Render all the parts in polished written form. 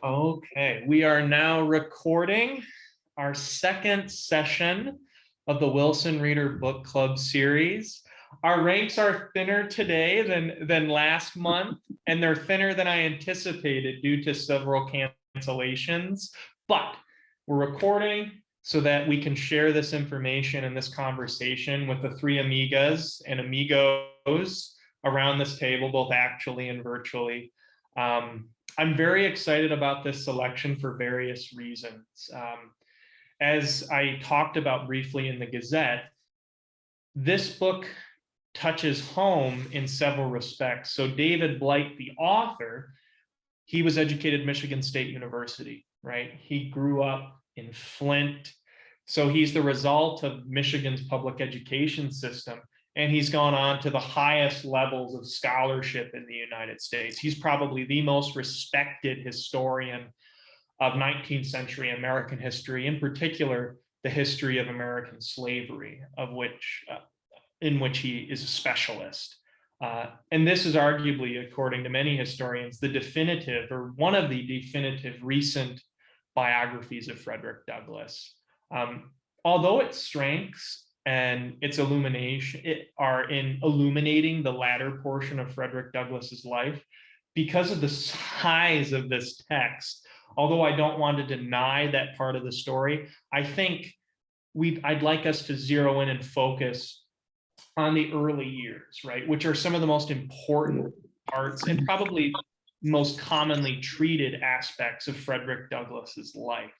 Okay, we are now recording our second session of the Wilson Reader Book Club series. Our ranks are thinner today than last month, and they're thinner than I anticipated due to several cancellations, but we're recording so that we can share this information and this conversation with the three amigas and amigos around this table, both actually and virtually. I'm very excited about this selection for various reasons. As I talked about briefly in the Gazette, this book touches home in several respects. So David Blight, the author, he was educated at Michigan State University, right? He grew up in Flint. So he's the result of Michigan's public education system. And he's gone on to the highest levels of scholarship in the United States. He's probably the most respected historian of 19th century American history, in particular, the history of American slavery, in which he is a specialist. And this is arguably, according to many historians, the definitive or one of the definitive recent biographies of Frederick Douglass. Although its strengths and its illumination are in illuminating the latter portion of Frederick Douglass's life, because of the size of this text, although I don't want to deny that part of the story, I think I'd like us to zero in and focus on the early years, right, which are some of the most important parts and probably most commonly treated aspects of Frederick Douglass's life.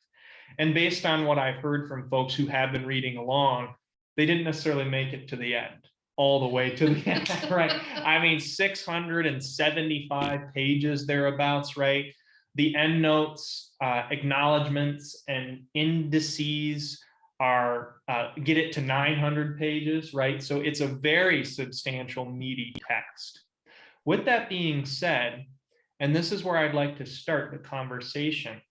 And based on what I've heard from folks who have been reading along, they didn't necessarily make it to the end, all the way to the end, right? I mean, 675 pages thereabouts, right? The endnotes, acknowledgments, and indices get it to 900 pages, right? So it's a very substantial, meaty text. With that being said, and this is where I'd like to start the conversation,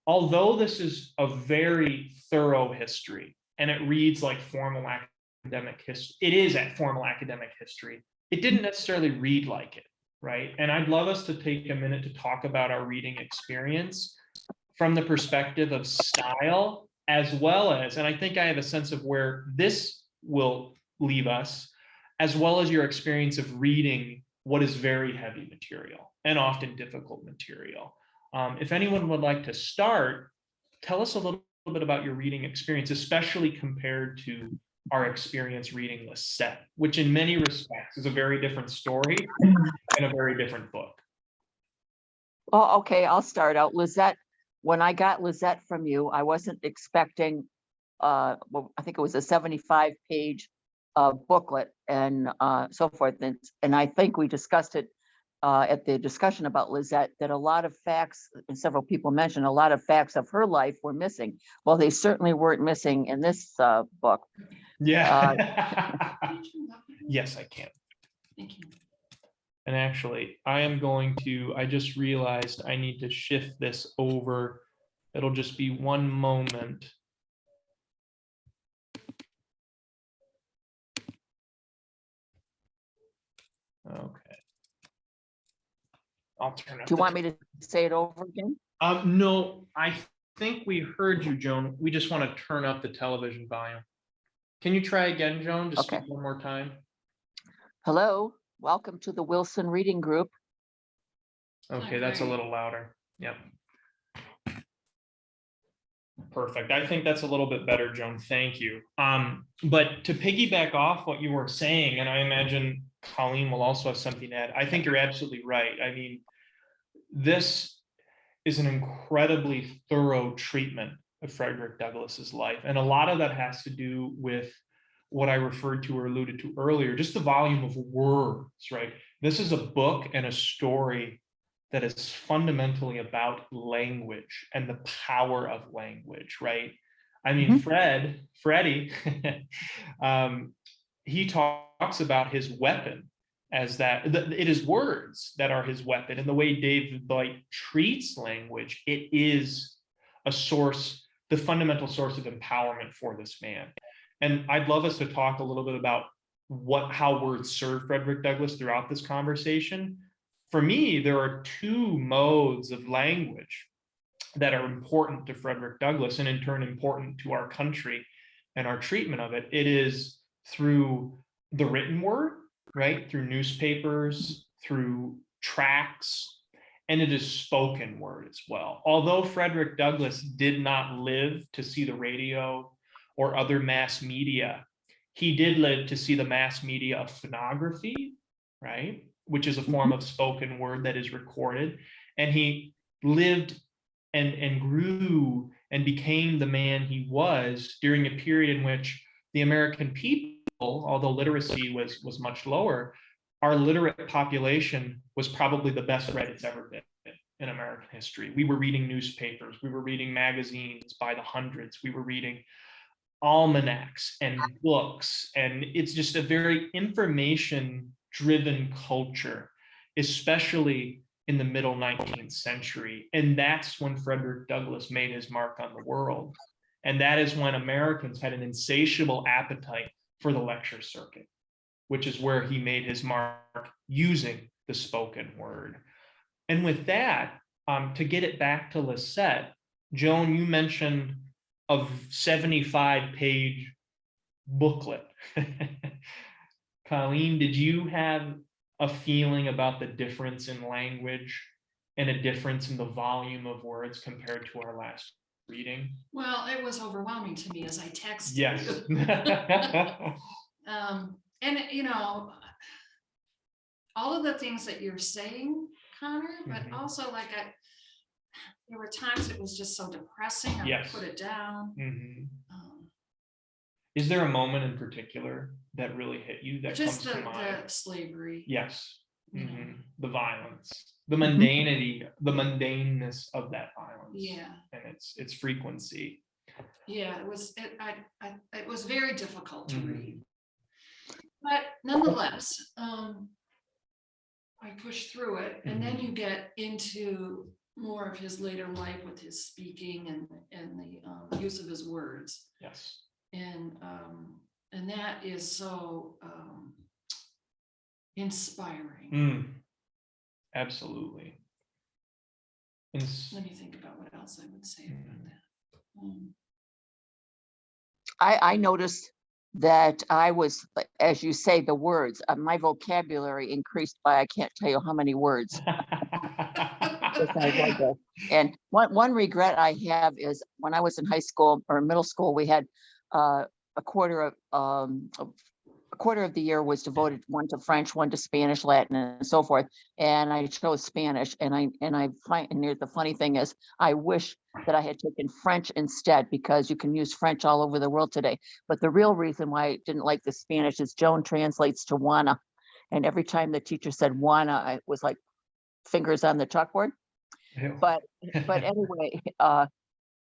although this is a very thorough history, and it reads like formal academic history, it is at formal academic history, it didn't necessarily read like it, right? And I'd love us to take a minute to talk about our reading experience from the perspective of style, as well as, and I think I have a sense of where this will leave us, as well as your experience of reading what is very heavy material and often difficult material. If anyone would like to start, tell us a little bit about your reading experience, especially compared to our experience reading Lisette, which in many respects is a very different story and a very different book. Well, okay, I'll start out. Lisette, when I got Lisette from you, I wasn't expecting, well, I think it was a 75-page booklet and so forth. And I think we discussed it at the discussion about Lisette, that a lot of facts, and several people mentioned, a lot of facts of her life were missing. Well, they certainly weren't missing in this book. Yeah. Yes, I can. Thank you. And actually, I just realized I need to shift this over. It'll just be one moment. Okay. I'll turn it. Do you want me to say it over again? No, I think we heard you, Joan. We just want to turn up the television volume. Can you try again, Joan? Just Okay. one more time. Hello, welcome to the Wilson Reading Group. Okay, that's a little louder. Yep. Perfect. I think that's a little bit better, Joan. Thank you. But to piggyback off what you were saying, and I imagine Colleen will also have something to add, I think you're absolutely right. I mean, this is an incredibly thorough treatment of Frederick Douglass's life. And a lot of that has to do with what I referred to or alluded to earlier, just the volume of words, right? This is a book and a story that is fundamentally about language and the power of language, right? I mean, Freddie, he talks about his weapon as that it is words that are his weapon. And the way Dave Blight treats language, it is a source, the fundamental source of empowerment for this man. And I'd love us to talk a little bit about how words serve Frederick Douglass throughout this conversation. for me, there are two modes of language that are important to Frederick Douglass, and in turn important to our country and our treatment of it. It is through the written word, right? Through newspapers, through tracts, and it is spoken word as well. Although Frederick Douglass did not live to see the radio or other mass media, he did live to see the mass media of phonography, right? Which is a form of spoken word that is recorded. And he lived and grew and became the man he was during a period in which the American people, although literacy was much lower, our literate population was probably the best read it's ever been in American history. We were reading newspapers, we were reading magazines by the hundreds, we were reading almanacs and books, and it's just a very information-driven culture, especially in the middle 19th century. And that's when Frederick Douglass made his mark on the world. And that is when Americans had an insatiable appetite for the lecture circuit, which is where he made his mark using the spoken word. And with that, to get it back to Lisette, Joan, you mentioned a 75-page booklet. Colleen, did you have a feeling about the difference in language and a difference in the volume of words compared to our last reading? Well, it was overwhelming to me as I texted Yes. And you know, all of the things that you're saying, Connor, but also like there were times it was just so depressing. I Yes. would put it down. Is there a moment in particular that really hit you that Just comes to mind? the slavery. Yes. You know. The violence, the mundanity, the mundaneness of that violence. Yeah. And its frequency. Yeah, it was it was very difficult to read. But nonetheless, I pushed through it, and then you get into more of his later life with his speaking and the use of his words. Yes. And that is so inspiring. Absolutely. Let me think about what else I would say about that. I noticed that I was, as you say, the words, my vocabulary increased by, I can't tell you how many words. And one regret I have is when I was in high school or middle school, we had a quarter of the year was devoted, one to French, one to Spanish, Latin, and so forth. And I chose Spanish. And I find, and the funny thing is, I wish that I had taken French instead, because you can use French all over the world today. But the real reason why I didn't like the Spanish is Joan translates to wanna. And every time the teacher said wanna, I was like fingers on the chalkboard. But anyway,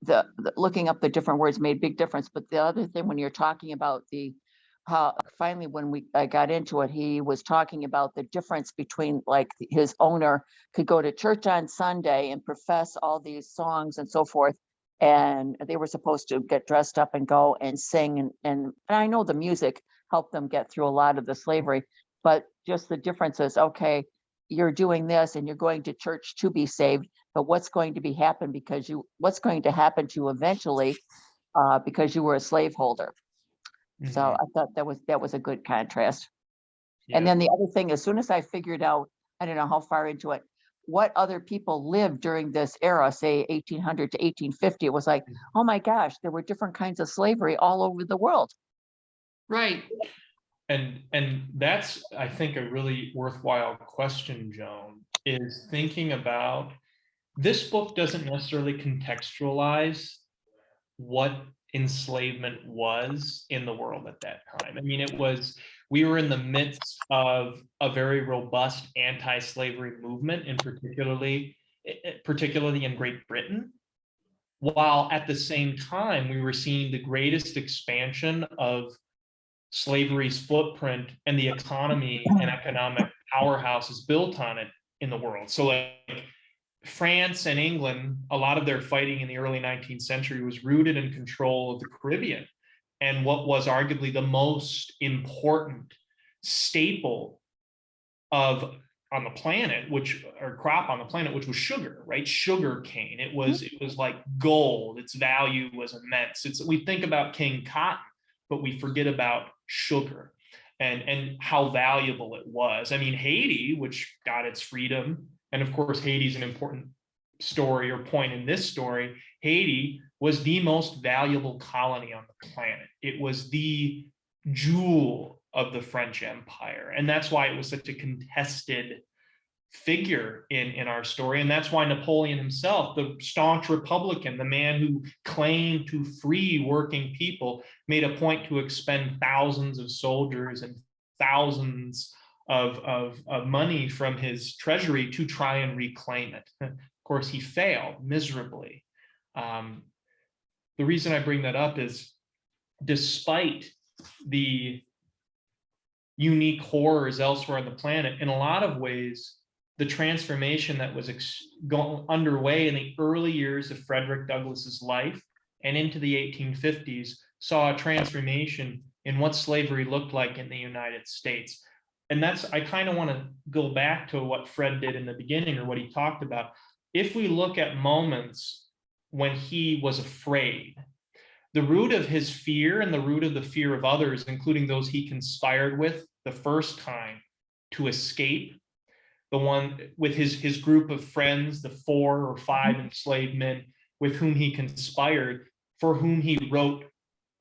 the looking up the different words made big difference. But the other thing, when you're talking about how finally when I got into it, he was talking about the difference between, like, his owner could go to church on Sunday and profess all these songs and so forth, and they were supposed to get dressed up and go and sing, and I know the music helped them get through a lot of the slavery, but just the difference is, okay, you're doing this and you're going to church to be saved, but what's going to happen what's going to happen to you eventually because you were a slaveholder. So I thought that was a good contrast. And then the other thing, as soon as I figured out, I don't know how far into it, what other people lived during this era, say 1800 to 1850, it was like, oh my gosh, there were different kinds of slavery all over the world. Right. And that's, I think, a really worthwhile question, Joan, is thinking about, this book doesn't necessarily contextualize what enslavement was in the world at that time. I mean, we were in the midst of a very robust anti-slavery movement, and particularly in Great Britain, while at the same time we were seeing the greatest expansion of slavery's footprint and the economy and economic powerhouses built on it in the world. So like France and England, a lot of their fighting in the early 19th century was rooted in control of the Caribbean, and what was arguably the most important staple of on the planet, or crop on the planet, which was sugar, right? Sugar cane. It was like gold. Its value was immense. We think about King Cotton, but we forget about sugar and how valuable it was. I mean, Haiti, which got its freedom, and of course, Haiti's an important story or point in this story. Haiti was the most valuable colony on the planet. It was the jewel of the French Empire. And that's why it was such a contested figure in our story. And that's why Napoleon himself, the staunch Republican, the man who claimed to free working people, made a point to expend thousands of soldiers and thousands of money from his treasury to try and reclaim it. Of course, he failed miserably. The reason I bring that up is, despite the unique horrors elsewhere on the planet, in a lot of ways, the transformation that was underway in the early years of Frederick Douglass's life and into the 1850s saw a transformation in what slavery looked like in the United States. And I kind of want to go back to what Fred did in the beginning, or what he talked about. If we look at moments when he was afraid, the root of his fear and the root of the fear of others, including those he conspired with the first time to escape, the one with his group of friends, the 4 or 5 enslaved men with whom he conspired, for whom he wrote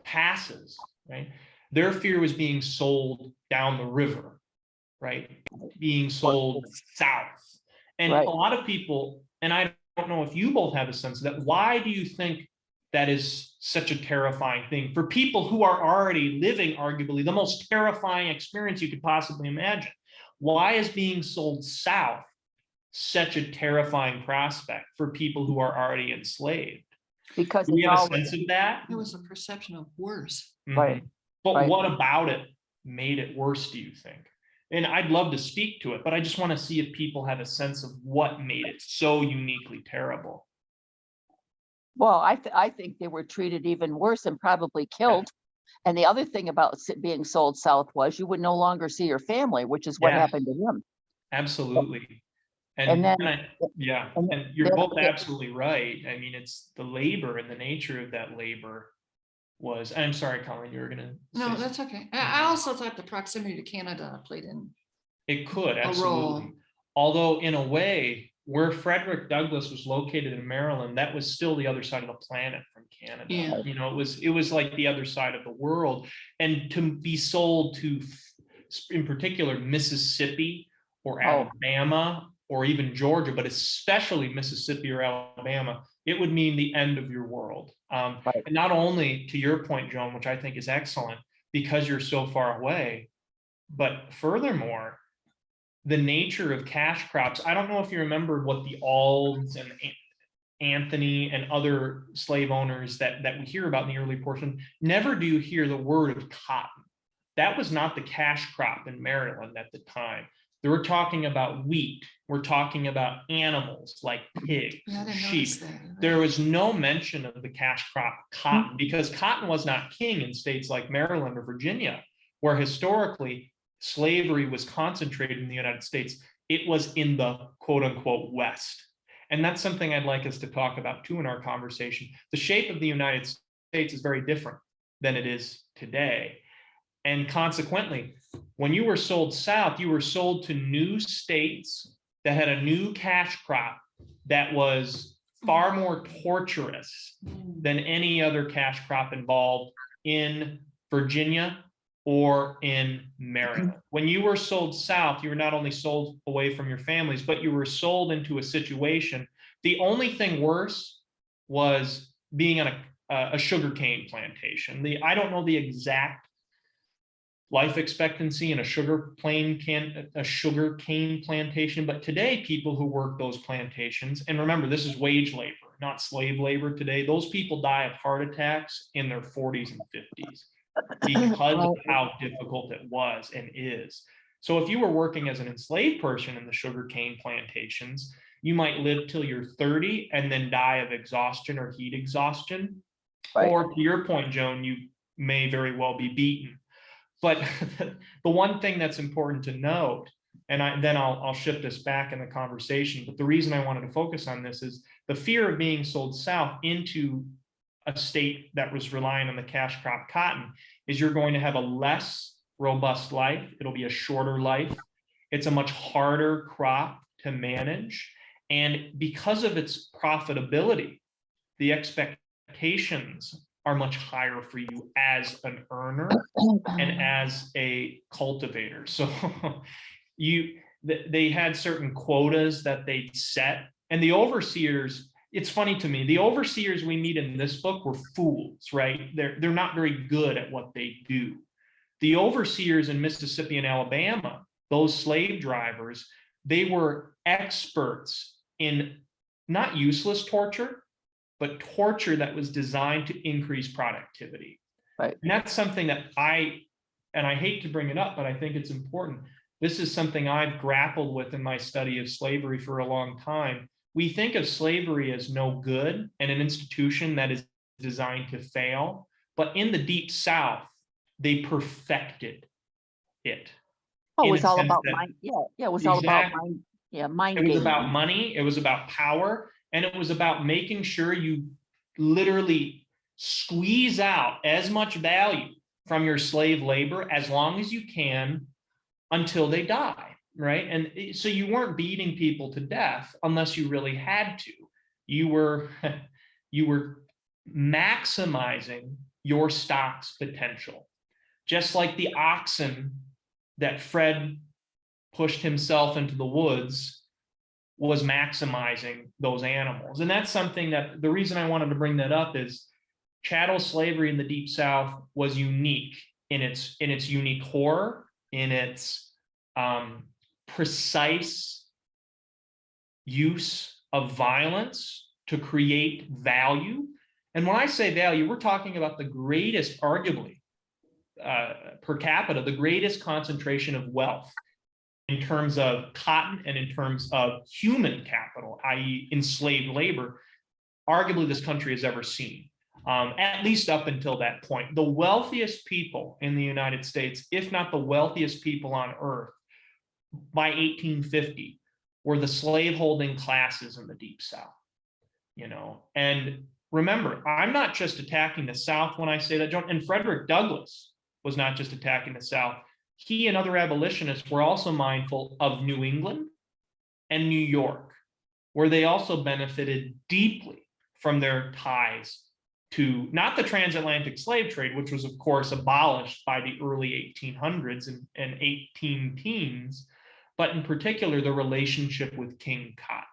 passes, right? Their fear was being sold down the river, right? Being sold south. And a lot of people, and I don't know if you both have a sense of that, why do you think that is such a terrifying thing for people who are already living arguably the most terrifying experience you could possibly imagine? Why is being sold south such a terrifying prospect for people who are already enslaved? Because do we have a sense of that? It was a perception of worse. Right. But what about it made it worse, do you think? And I'd love to speak to it, but I just want to see if people have a sense of what made it so uniquely terrible. Well, I think they were treated even worse and probably killed. And the other thing about being sold south was you would no longer see your family, which is what happened to him. Absolutely. And then, and you're both absolutely right. I mean, it's the labor and the nature of that labor was, I'm sorry, Colin, you were gonna No, that's okay. I also thought the proximity to Canada played in. It could, absolutely. Role. Although in a way, where Frederick Douglass was located in Maryland, that was still the other side of the planet from Canada. Yeah. You know, it was like the other side of the world. And to be sold to, in particular, Mississippi or Alabama or even Georgia, but especially Mississippi or Alabama, it would mean the end of your world. And not only, to your point, Joan, which I think is excellent, because you're so far away, but furthermore, the nature of cash crops. I don't know if you remember what the Alds and Anthony and other slave owners that we hear about in the early portion, never do you hear the word of cotton. That was not the cash crop in Maryland at the time. They were talking about wheat. We're talking about animals like pigs, sheep. There was no mention of the cash crop cotton, because cotton was not king in states like Maryland or Virginia, where historically slavery was concentrated in the United States. It was in the quote unquote West. And that's something I'd like us to talk about too in our conversation. The shape of the United States is very different than it is today. And consequently, when you were sold south, you were sold to new states that had a new cash crop that was far more torturous than any other cash crop involved in Virginia or in Maryland. When you were sold south, you were not only sold away from your families, but you were sold into a situation. The only thing worse was being on a sugarcane plantation. I don't know the exact life expectancy in a sugarcane plantation, but today people who work those plantations, and remember, this is wage labor, not slave labor today, those people die of heart attacks in their 40s and 50s because of how difficult it was and is. So if you were working as an enslaved person in the sugarcane plantations, you might live till you're 30 and then die of exhaustion or heat exhaustion. Or to your point, Joan, you may very well be beaten. But the one thing that's important to note and then I'll shift us back in the conversation. But the reason I wanted to focus on this is the fear of being sold south into a state that was relying on the cash crop cotton is you're going to have a less robust life. It'll be a shorter life. It's a much harder crop to manage. And because of its profitability, the expectations are much higher for you as an earner and as a cultivator. So they had certain quotas that they set, and the overseers, it's funny to me, the overseers we meet in this book were fools, right? They're not very good at what they do. The overseers in Mississippi and Alabama, those slave drivers, they were experts in not useless torture, but torture that was designed to increase productivity. Right. And that's something that I hate to bring it up, but I think it's important. This is something I've grappled with in my study of slavery for a long time. We think of slavery as no good and an institution that is designed to fail, but in the Deep South, they perfected it. Oh, it was all about mind. Yeah, it was all about mind. Yeah, mind. It was about money. It was about power, and it was about making sure you literally squeeze out as much value from your slave labor as long as you can until they die, right? And so you weren't beating people to death unless you really had to. You were maximizing your stock's potential, just like the oxen that Fred pushed himself into the woods was maximizing those animals. And that's something that the reason I wanted to bring that up is chattel slavery in the Deep South was unique in its unique horror, in its precise use of violence to create value. And when I say value, we're talking about the greatest, arguably, per capita, the greatest concentration of wealth in terms of cotton and in terms of human capital, i.e. enslaved labor, arguably this country has ever seen, at least up until that point. The wealthiest people in the United States, if not the wealthiest people on earth, by 1850, were the slaveholding classes in the Deep South, And remember, I'm not just attacking the South when I say that, John, and Frederick Douglass was not just attacking the South. He and other abolitionists were also mindful of New England and New York, where they also benefited deeply from their ties to not the transatlantic slave trade, which was, of course, abolished by the early 1800s and 18 teens, but in particular, the relationship with King Cotton.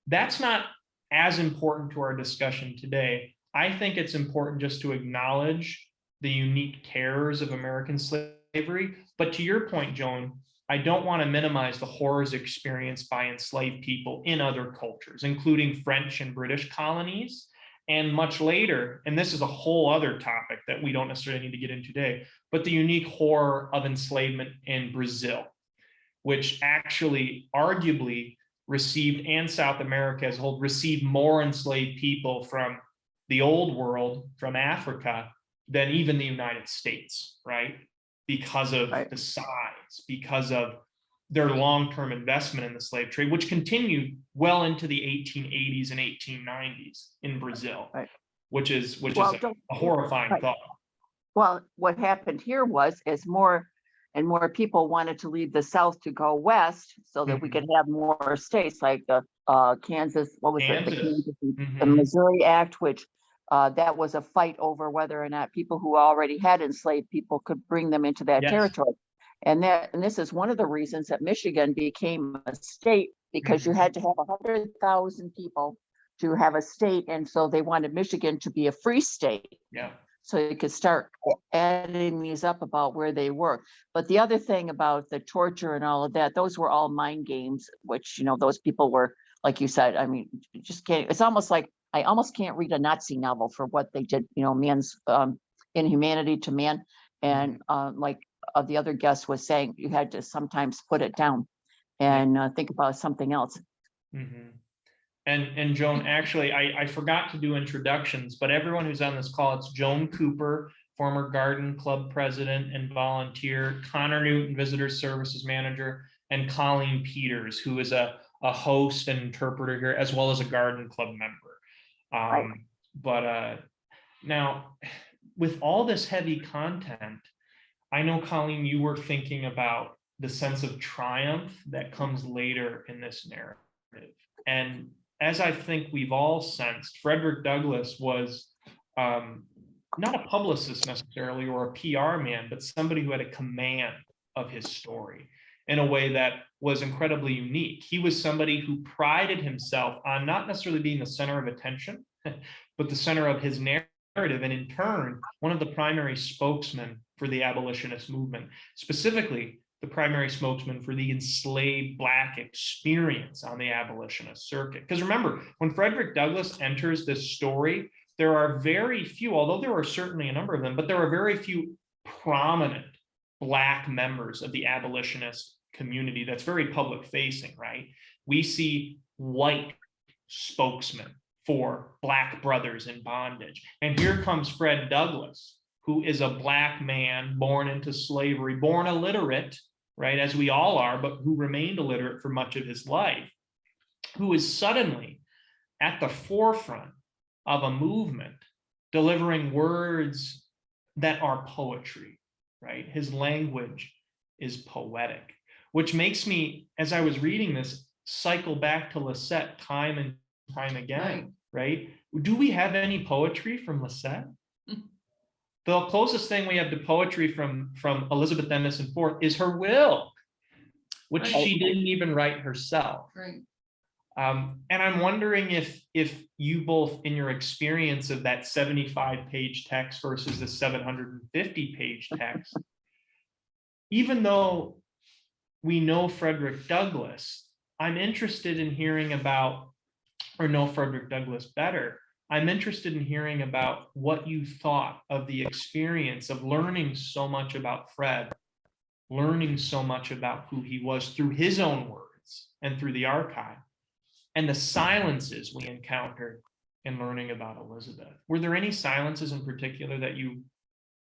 That's not as important to our discussion today. I think it's important just to acknowledge the unique terrors of American slavery. But to your point, Joan, I don't want to minimize the horrors experienced by enslaved people in other cultures, including French and British colonies. And much later, and this is a whole other topic that we don't necessarily need to get into today, but the unique horror of enslavement in Brazil, which actually arguably received, and South America as a whole, received more enslaved people from the old world, from Africa, than even the United States, right? Because of the size, because of their long-term investment in the slave trade, which continued well into the 1880s and 1890s in Brazil, which is a horrifying thought. Well, what happened here was, as more and more people wanted to leave the South to go west, so that we could have more states like the Kansas, the Missouri Act, which that was a fight over whether or not people who already had enslaved people could bring them into that territory. And this is one of the reasons that Michigan became a state, because you had to have 100,000 people to have a state. And so they wanted Michigan to be a free state. Yeah. So you could start adding these up about where they were. But the other thing about the torture and all of that, those were all mind games, which, those people were, like you said, I mean, you just can't, it's almost like, I almost can't read a Nazi novel for what they did, man's inhumanity to man. And like the other guest was saying, you had to sometimes put it down and think about something else. And Joan, actually, I forgot to do introductions, but everyone who's on this call, it's Joan Cooper, former Garden Club president and volunteer, Connor Newton, visitor services manager, and Colleen Peters, who is a host and interpreter here, as well as a Garden Club member. But now, with all this heavy content, I know, Colleen, you were thinking about the sense of triumph that comes later in this narrative. And as I think we've all sensed, Frederick Douglass was not a publicist necessarily or a PR man, but somebody who had a command of his story in a way that was incredibly unique. He was somebody who prided himself on not necessarily being the center of attention, but the center of his narrative, and in turn, one of the primary spokesmen for the abolitionist movement, specifically the primary spokesman for the enslaved Black experience on the abolitionist circuit. Because remember, when Frederick Douglass enters this story, there are very few, although there are certainly a number of them, but there are very few prominent Black members of the abolitionist community that's very public facing, right? We see white spokesmen for Black brothers in bondage. And here comes Fred Douglass, who is a Black man born into slavery, born illiterate, right, as we all are, but who remained illiterate for much of his life, who is suddenly at the forefront of a movement, delivering words that are poetry, right? His language is poetic, which makes me, as I was reading this, cycle back to Lisette time and time again, right? Do we have any poetry from Lisette? The closest thing we have to poetry from Elizabeth Denison Ford is her will, which she didn't even write herself. Right. And I'm wondering if you both, in your experience of that 75-page text versus the 750-page text, even though we know Frederick Douglass, I'm interested in hearing about, or know Frederick Douglass better, I'm interested in hearing about what you thought of the experience of learning so much about Fred, learning so much about who he was through his own words and through the archive, and the silences we encountered in learning about Elizabeth. Were there any silences in particular that you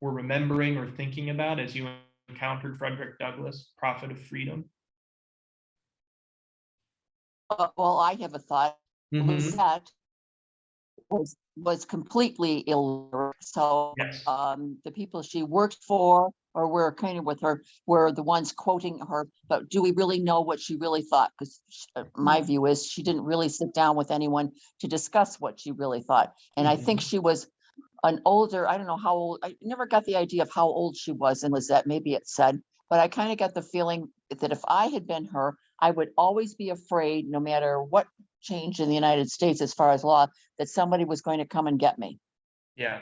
were remembering or thinking about as you encountered Frederick Douglass, prophet of freedom? Well, I have a thought. Lisette was completely illiterate. So Yes. the people she worked for or were kind of with her were the ones quoting her. But do we really know what she really thought? Because my view is she didn't really sit down with anyone to discuss what she really thought. And I think she was an older, I don't know how old, I never got the idea of how old she was in Lisette, maybe it said, but I kind of got the feeling that if I had been her, I would always be afraid, no matter what changed in the United States as far as law, that somebody was going to come and get me. Yeah.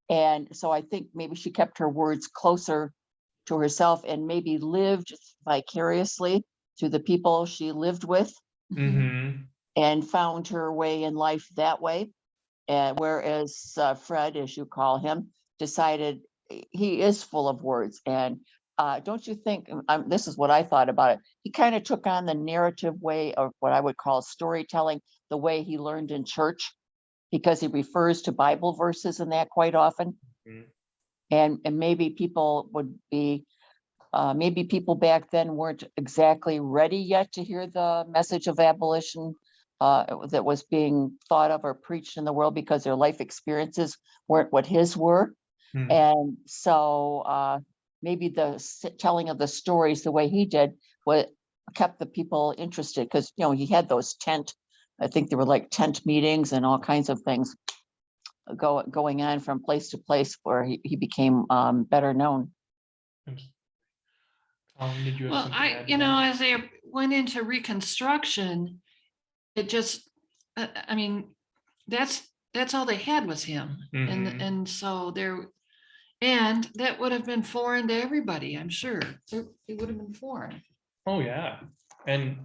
And so I think maybe she kept her words closer to herself and maybe lived vicariously through the people she lived with and found her way in life that way. Whereas Fred, as you call him, decided he is full of words. And don't you think, this is what I thought about it, he kind of took on the narrative way of what I would call storytelling, the way he learned in church, because he refers to Bible verses and that quite often. And maybe people would be, maybe people back then weren't exactly ready yet to hear the message of abolition that was being thought of or preached in the world, because their life experiences weren't what his were. And so maybe the telling of the stories the way he did what kept the people interested, because he had those I think there were like tent meetings and all kinds of things going on from place to place where he became better known. Did you have Well, something to add to that? as they went into Reconstruction, it just, I mean, that's all they had was him. And so and that would have been foreign to everybody, I'm sure. It would have been foreign. Oh, yeah. And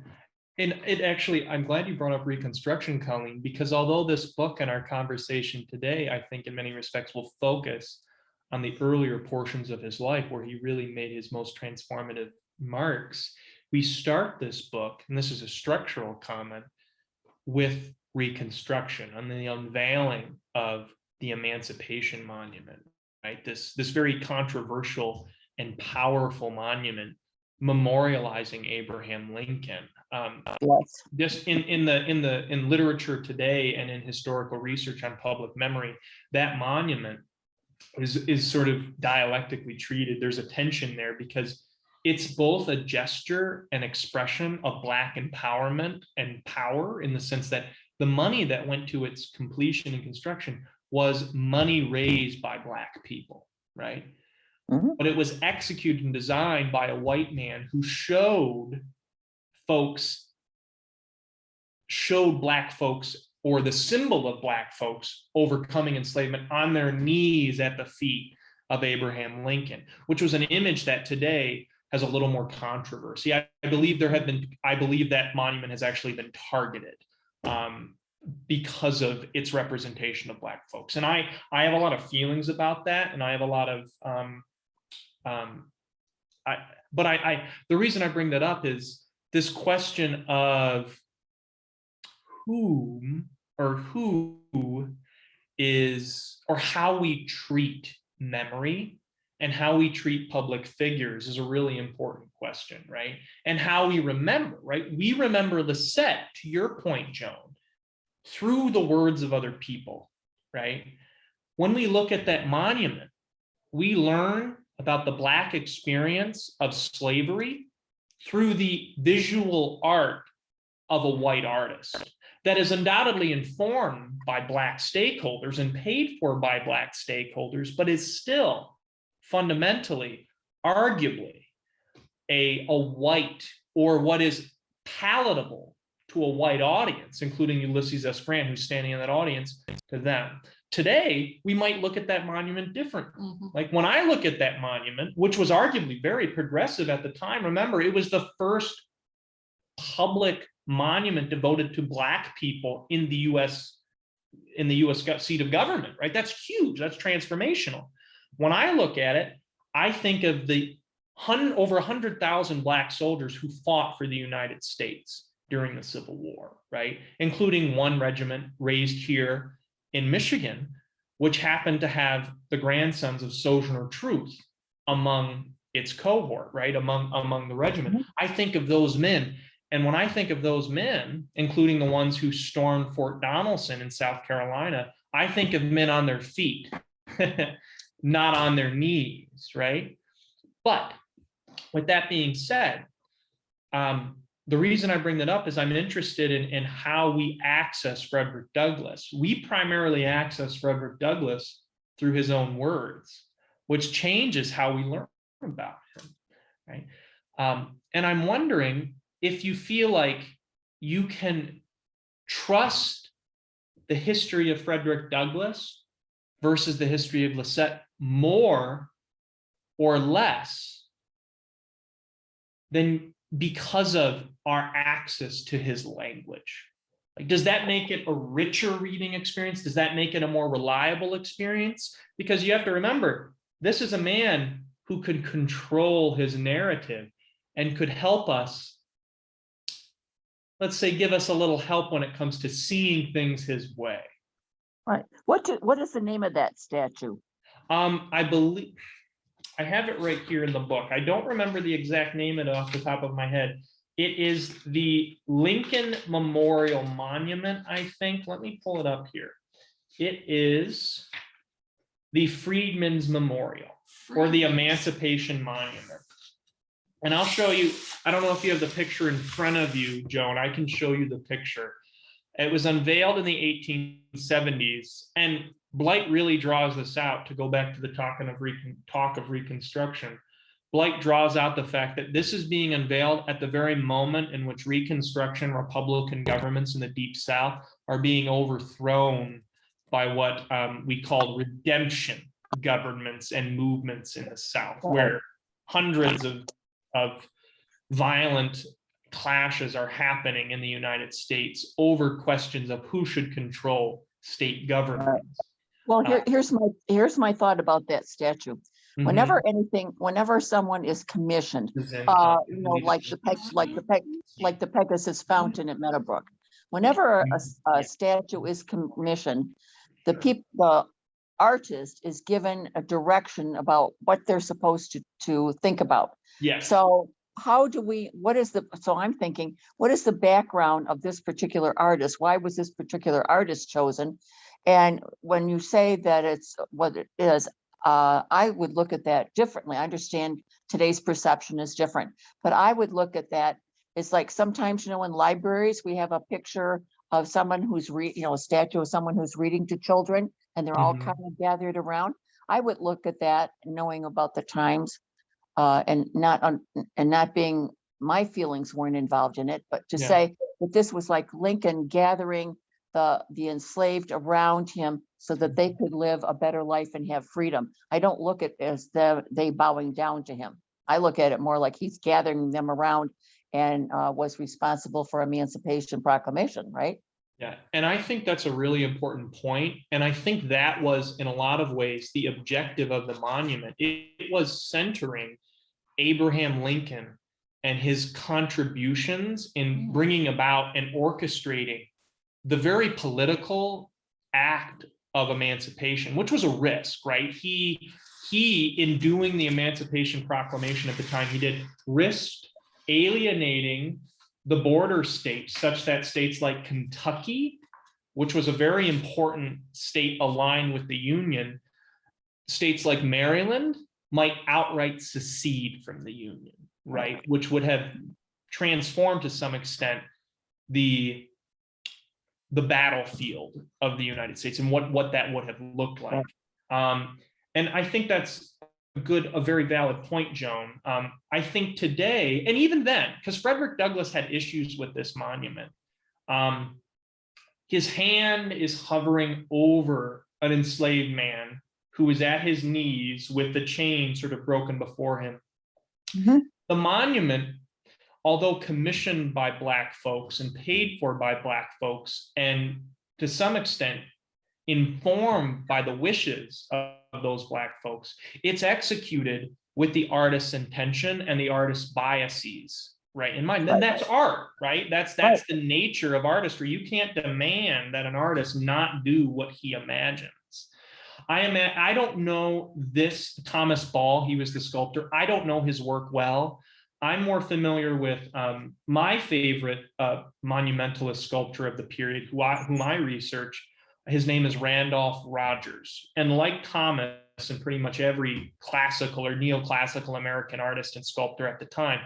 it actually, I'm glad you brought up Reconstruction, Colleen, because although this book and our conversation today, I think in many respects will focus on the earlier portions of his life where he really made his most transformative marks, we start this book, and this is a structural comment, with Reconstruction and the unveiling of the Emancipation Monument, right? This very controversial and powerful monument memorializing Abraham Lincoln. Yes. Just in literature today and in historical research on public memory, that monument is sort of dialectically treated. There's a tension there because it's both a gesture and expression of Black empowerment and power, in the sense that the money that went to its completion and construction was money raised by Black people, right? Mhm. But it was executed and designed by a white man who showed Black folks, or the symbol of Black folks overcoming enslavement, on their knees at the feet of Abraham Lincoln, which was an image that today has a little more controversy. I believe that monument has actually been targeted because of its representation of Black folks. And I have a lot of feelings about that. And I have a lot of, the reason I bring that up is this question of who is, or how we treat memory and how we treat public figures is a really important question, right? And how we remember, right? We remember Lisette, to your point, Joan, through the words of other people, right? When we look at that monument, we learn about the Black experience of slavery through the visual art of a white artist that is undoubtedly informed by Black stakeholders and paid for by Black stakeholders, but is still fundamentally, arguably, a white, or what is palatable to a white audience, including Ulysses S. Grant, who's standing in that audience, to them. Today, we might look at that monument differently. Mhm. Like when I look at that monument, which was arguably very progressive at the time, remember, it was the first public monument devoted to Black people in the US seat of government, right? That's huge. That's transformational. When I look at it, I think of the over 100,000 Black soldiers who fought for the United States during the Civil War, right? Including one regiment raised here in Michigan, which happened to have the grandsons of Sojourner Truth among its cohort, right? Among the regiment. I think of those men. And when I think of those men, including the ones who stormed Fort Donelson in South Carolina, I think of men on their feet, not on their knees, right? But with that being said, the reason I bring that up is I'm interested in how we access Frederick Douglass. We primarily access Frederick Douglass through his own words, which changes how we learn about him, right? And I'm wondering if you feel like you can trust the history of Frederick Douglass versus the history of Lisette more or less than because of our access to his language. Like, does that make it a richer reading experience? Does that make it a more reliable experience? Because you have to remember, this is a man who could control his narrative and could help us, let's say, give us a little help when it comes to seeing things his way. Right. What is the name of that statue? I believe I have it right here in the book. I don't remember the exact name of it off the top of my head. It is the Lincoln Memorial Monument, I think. Let me pull it up here. It is the Freedmen's Memorial, or the Emancipation Monument. And I'll show you, I don't know if you have the picture in front of you, Joan. I can show you the picture. It was unveiled in the 1870s, and Blight really draws this out, to go back to the talk of Reconstruction. Blight draws out the fact that this is being unveiled at the very moment in which Reconstruction Republican governments in the Deep South are being overthrown by what we call redemption governments and movements in the South, where hundreds of violent clashes are happening in the United States over questions of who should control state governments. Well, here's my thought about that statue. Whenever someone is commissioned, like the Pegasus Fountain at Meadow Brook, whenever a statue is commissioned, the artist is given a direction about what they're supposed to think about. Yes. So how do we, so I'm thinking, what is the background of this particular artist? Why was this particular artist chosen? And when you say that it's what it is, I would look at that differently. I understand today's perception is different, but I would look at that. It's like sometimes, in libraries, we have a picture of someone who's a statue of someone who's reading to children, and they're all kind of gathered around. I would look at that, knowing about the times, and not being, my feelings weren't involved in it, but to say that this was like Lincoln gathering the enslaved around him so that they could live a better life and have freedom. I don't look at it as they bowing down to him. I look at it more like he's gathering them around and was responsible for Emancipation Proclamation, right? Yeah, and I think that's a really important point. And I think that was, in a lot of ways, the objective of the monument. It was centering Abraham Lincoln and his contributions in bringing about and orchestrating the very political act of emancipation, which was a risk, right? He, in doing the Emancipation Proclamation at the time, he did risked alienating the border states, such that states like Kentucky, which was a very important state aligned with the Union, states like Maryland might outright secede from the Union, right? Which would have transformed to some extent the battlefield of the United States and what that would have looked like. And I think that's a very valid point, Joan. I think today, and even then, because Frederick Douglass had issues with this monument, his hand is hovering over an enslaved man who is at his knees with the chain sort of broken before him. The monument, although commissioned by Black folks and paid for by Black folks, and to some extent informed by the wishes of those Black folks, it's executed with the artist's intention and the artist's biases, right, in mind. Then that's art, right? That's the nature of artistry. You can't demand that an artist not do what he imagines. I don't know this Thomas Ball, he was the sculptor. I don't know his work well. I'm more familiar with my favorite monumentalist sculptor of the period, whom I research. His name is Randolph Rogers. And like Thomas and pretty much every classical or neoclassical American artist and sculptor at the time,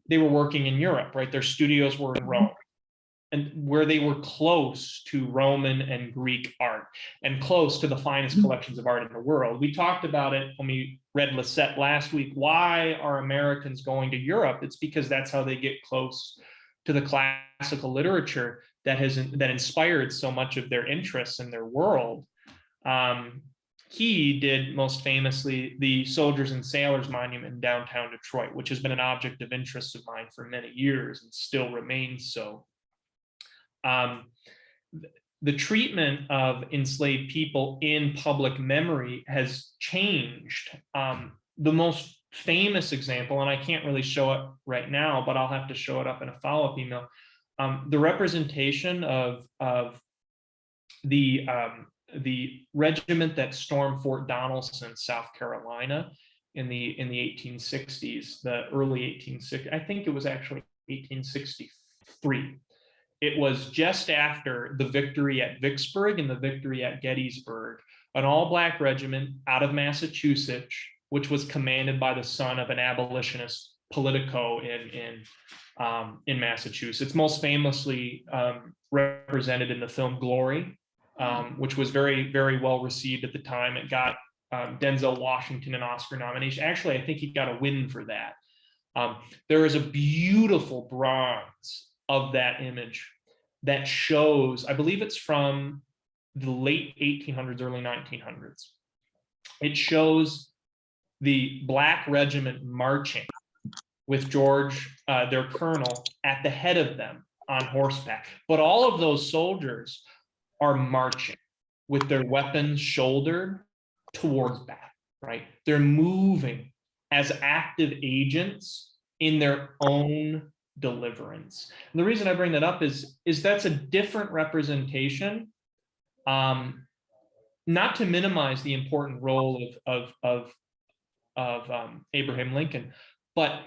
they were working in Europe, right? Their studios were in Rome, and where they were close to Roman and Greek art and close to the finest collections of art in the world. We talked about it when we read Lisette last week. Why are Americans going to Europe? It's because that's how they get close to the classical literature that inspired so much of their interests in their world. He did most famously the Soldiers and Sailors Monument in downtown Detroit, which has been an object of interest of mine for many years and still remains so. The treatment of enslaved people in public memory has changed. The most famous example, and I can't really show it right now, but I'll have to show it up in a follow-up email. The representation of the regiment that stormed Fort Donelson, South Carolina, in the 1860s, the early 1860s. I think it was actually 1863. It was just after the victory at Vicksburg and the victory at Gettysburg, an all-Black regiment out of Massachusetts, which was commanded by the son of an abolitionist politico in Massachusetts, most famously represented in the film Glory, which was very, very well received at the time. It got Denzel Washington an Oscar nomination. Actually, I think he got a win for that. There is a beautiful bronze of that image that shows, I believe it's from the late 1800s, early 1900s. It shows the Black regiment marching with George, their colonel, at the head of them on horseback. But all of those soldiers are marching with their weapons shouldered towards battle, right? They're moving as active agents in their own deliverance. And the reason I bring that up is that's a different representation not to minimize the important role of Abraham Lincoln, but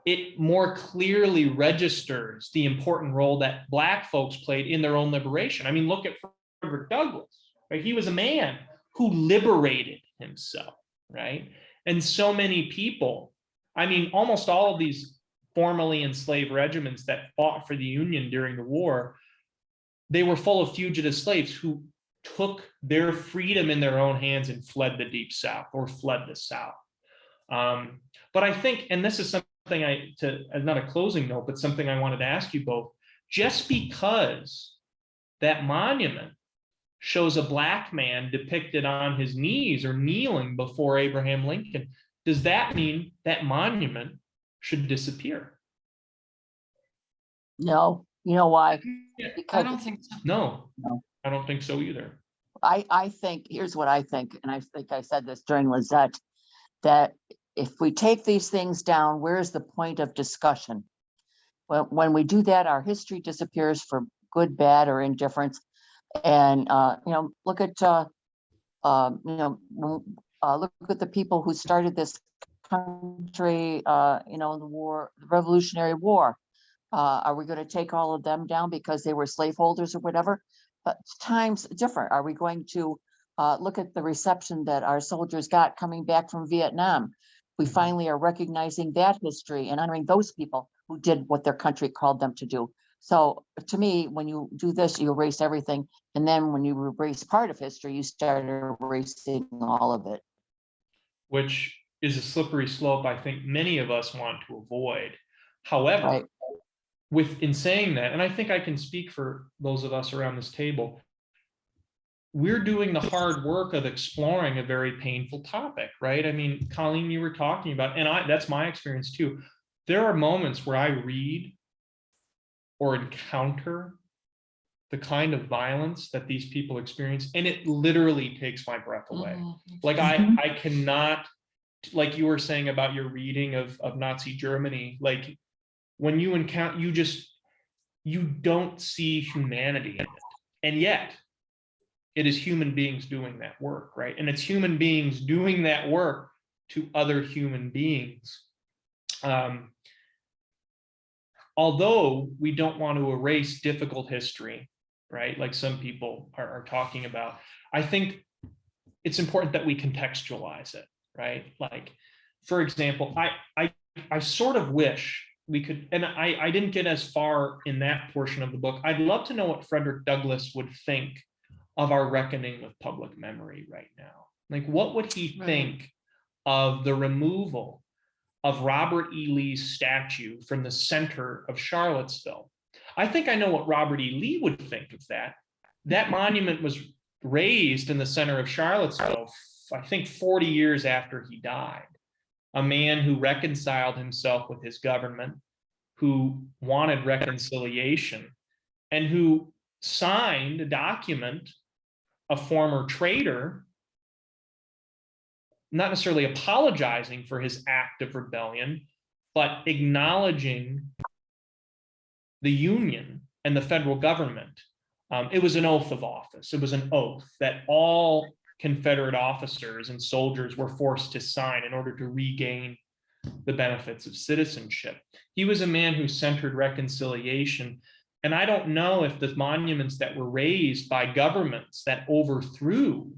it more clearly registers the important role that Black folks played in their own liberation. I mean, look at Frederick Douglass, right? He was a man who liberated himself, right? And so many people, I mean, almost all of these formerly enslaved regiments that fought for the Union during the war, they were full of fugitive slaves who took their freedom in their own hands and fled the Deep South or fled the South. But I think, and this is something not a closing note, but something I wanted to ask you both, just because that monument shows a Black man depicted on his knees or kneeling before Abraham Lincoln, does that mean that monument should disappear? No, you know why? I Because don't think so. No, No. I don't think so either. I think, here's what I think, and I think I said this during Lizette, that if we take these things down, where's the point of discussion? Well, when we do that, our history disappears for good, bad, or indifference. And look at look at the people who started this country, the Revolutionary War. Are we going to take all of them down because they were slaveholders or whatever? But times different. Are we going to look at the reception that our soldiers got coming back from Vietnam? We finally are recognizing that history and honoring those people who did what their country called them to do. So to me, when you do this, you erase everything. And then when you erase part of history, you start erasing all of it. Which is a slippery slope I think many of us want to avoid. However, Right. in saying that, and I think I can speak for those of us around this table, we're doing the hard work of exploring a very painful topic, right? I mean, Colleen, you were talking about, and that's my experience too. There are moments where I read or encounter the kind of violence that these people experience, and it literally takes my breath away. Like I cannot, like you were saying about your reading of Nazi Germany, like when you encounter, you don't see humanity in it. And yet it is human beings doing that work, right? And it's human beings doing that work to other human beings. Although we don't want to erase difficult history, right? Like some people are talking about, I think it's important that we contextualize it, right? Like, for example, I sort of wish we could, and I didn't get as far in that portion of the book. I'd love to know what Frederick Douglass would think of our reckoning with public memory right now. Like, what would he think of the removal of Robert E. Lee's statue from the center of Charlottesville? I think I know what Robert E. Lee would think of that. That monument was raised in the center of Charlottesville, I think 40 years after he died. A man who reconciled himself with his government, who wanted reconciliation, and who signed a document, a former traitor, not necessarily apologizing for his act of rebellion, but acknowledging the Union and the federal government. It was an oath of office. It was an oath that all Confederate officers and soldiers were forced to sign in order to regain the benefits of citizenship. He was a man who centered reconciliation. And I don't know if the monuments that were raised by governments that overthrew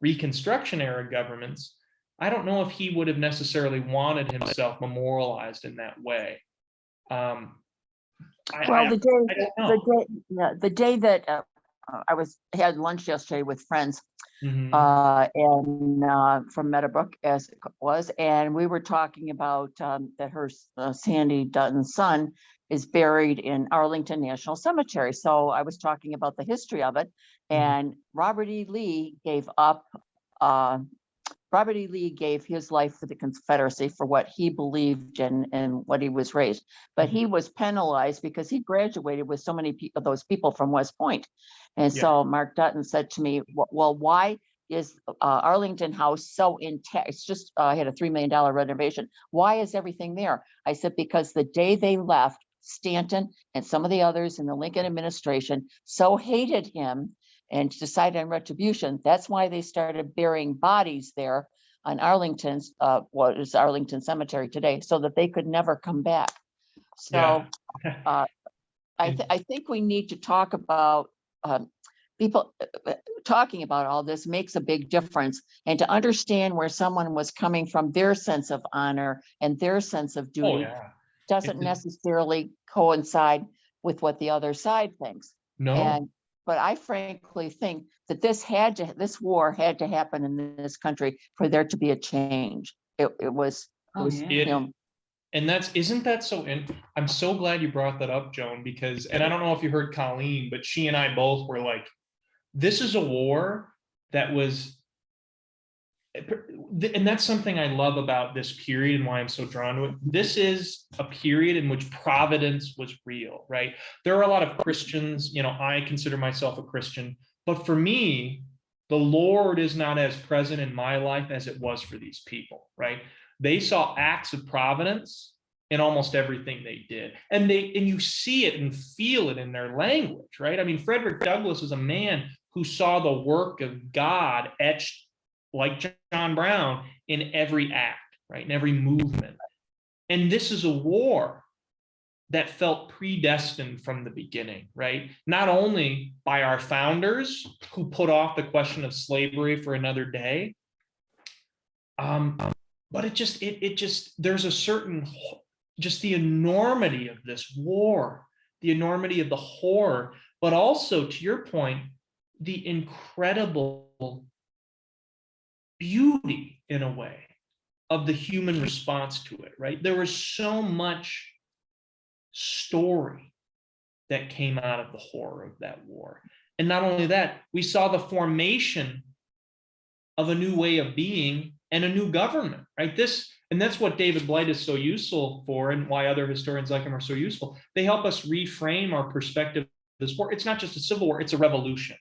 Reconstruction era governments, I don't know if he would have necessarily wanted himself memorialized in that way. The day that I had lunch yesterday with friends and from Meadow Brook, as it was, and we were talking about that her Sandy Dutton's son is buried in Arlington National Cemetery. So I was talking about the history of it, and Robert E. Lee gave his life for the Confederacy for what he believed in and what he was raised. But he was penalized because he graduated with so many of those people from West Point. And so Mark Dutton said to me, well, why is Arlington House so intact? It's just had a $3 million renovation. Why is everything there? I said, because the day they left, Stanton and some of the others in the Lincoln administration so hated him and decide on retribution. That's why they started burying bodies there on Arlington's, what is Arlington Cemetery today, so that they could never come back. So I think we need to talk about people talking about all this makes a big difference, and to understand where someone was coming from, their sense of honor and their sense of duty doesn't necessarily coincide with what the other side thinks. No. But I frankly think that this war had to happen in this country for there to be a change. It was, you know. And isn't that so? I'm so glad you brought that up, Joan, because, and I don't know if you heard Colleen, but she and I both were like, this is a war that was, and that's something I love about this period and why I'm so drawn to it. This is a period in which providence was real, right? There are a lot of Christians, you know, I consider myself a Christian, but for me, the Lord is not as present in my life as it was for these people, right? They saw acts of providence in almost everything they did. And you see it and feel it in their language, right? I mean, Frederick Douglass was a man who saw the work of God etched, like John Brown, in every act, right? In every movement. And this is a war that felt predestined from the beginning, right? Not only by our founders who put off the question of slavery for another day, but it just, there's a certain, just the enormity of this war, the enormity of the horror, but also, to your point, the incredible beauty, in a way, of the human response to it, right? There was so much story that came out of the horror of that war. And not only that, we saw the formation of a new way of being and a new government, right? And that's what David Blight is so useful for, and why other historians like him are so useful. They help us reframe our perspective of this war. It's not just a civil war, it's a revolution.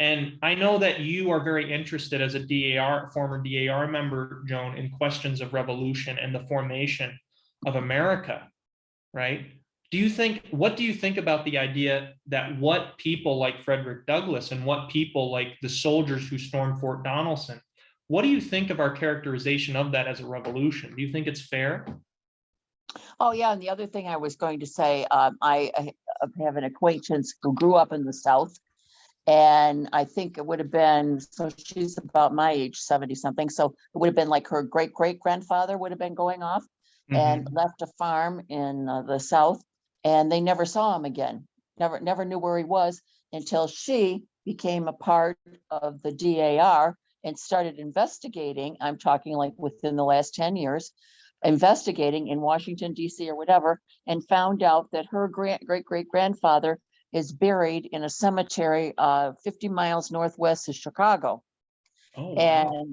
And I know that you are very interested as a former DAR member, Joan, in questions of revolution and the formation of America, right? What do you think about the idea that what people like Frederick Douglass and what people like the soldiers who stormed Fort Donelson, what do you think of our characterization of that as a revolution? Do you think it's fair? Oh, yeah. And the other thing I was going to say, I have an acquaintance who grew up in the South. And I think it would have been, so she's about my age, 70 something. So it would have been like her great grandfather would have been going off and left a farm in the South, and they never saw him again. Never knew where he was until she became a part of the DAR and started investigating. I'm talking like within the last 10 years, investigating in Washington, D.C. or whatever, and found out that her great grandfather is buried in a cemetery 50 miles northwest of Chicago. Oh, wow.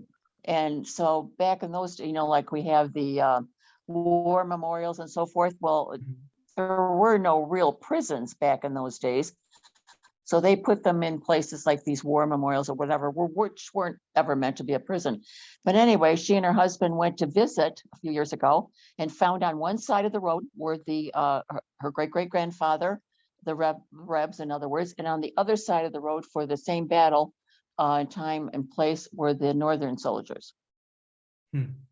And so back in those, you know, like we have the war memorials and so forth. Well, there were no real prisons back in those days. So they put them in places like these war memorials or whatever, which weren't ever meant to be a prison. But anyway, she and her husband went to visit a few years ago and found on one side of the road were her great-great-grandfather, the Rebs, in other words, and on the other side of the road for the same battle time and place were the Northern soldiers.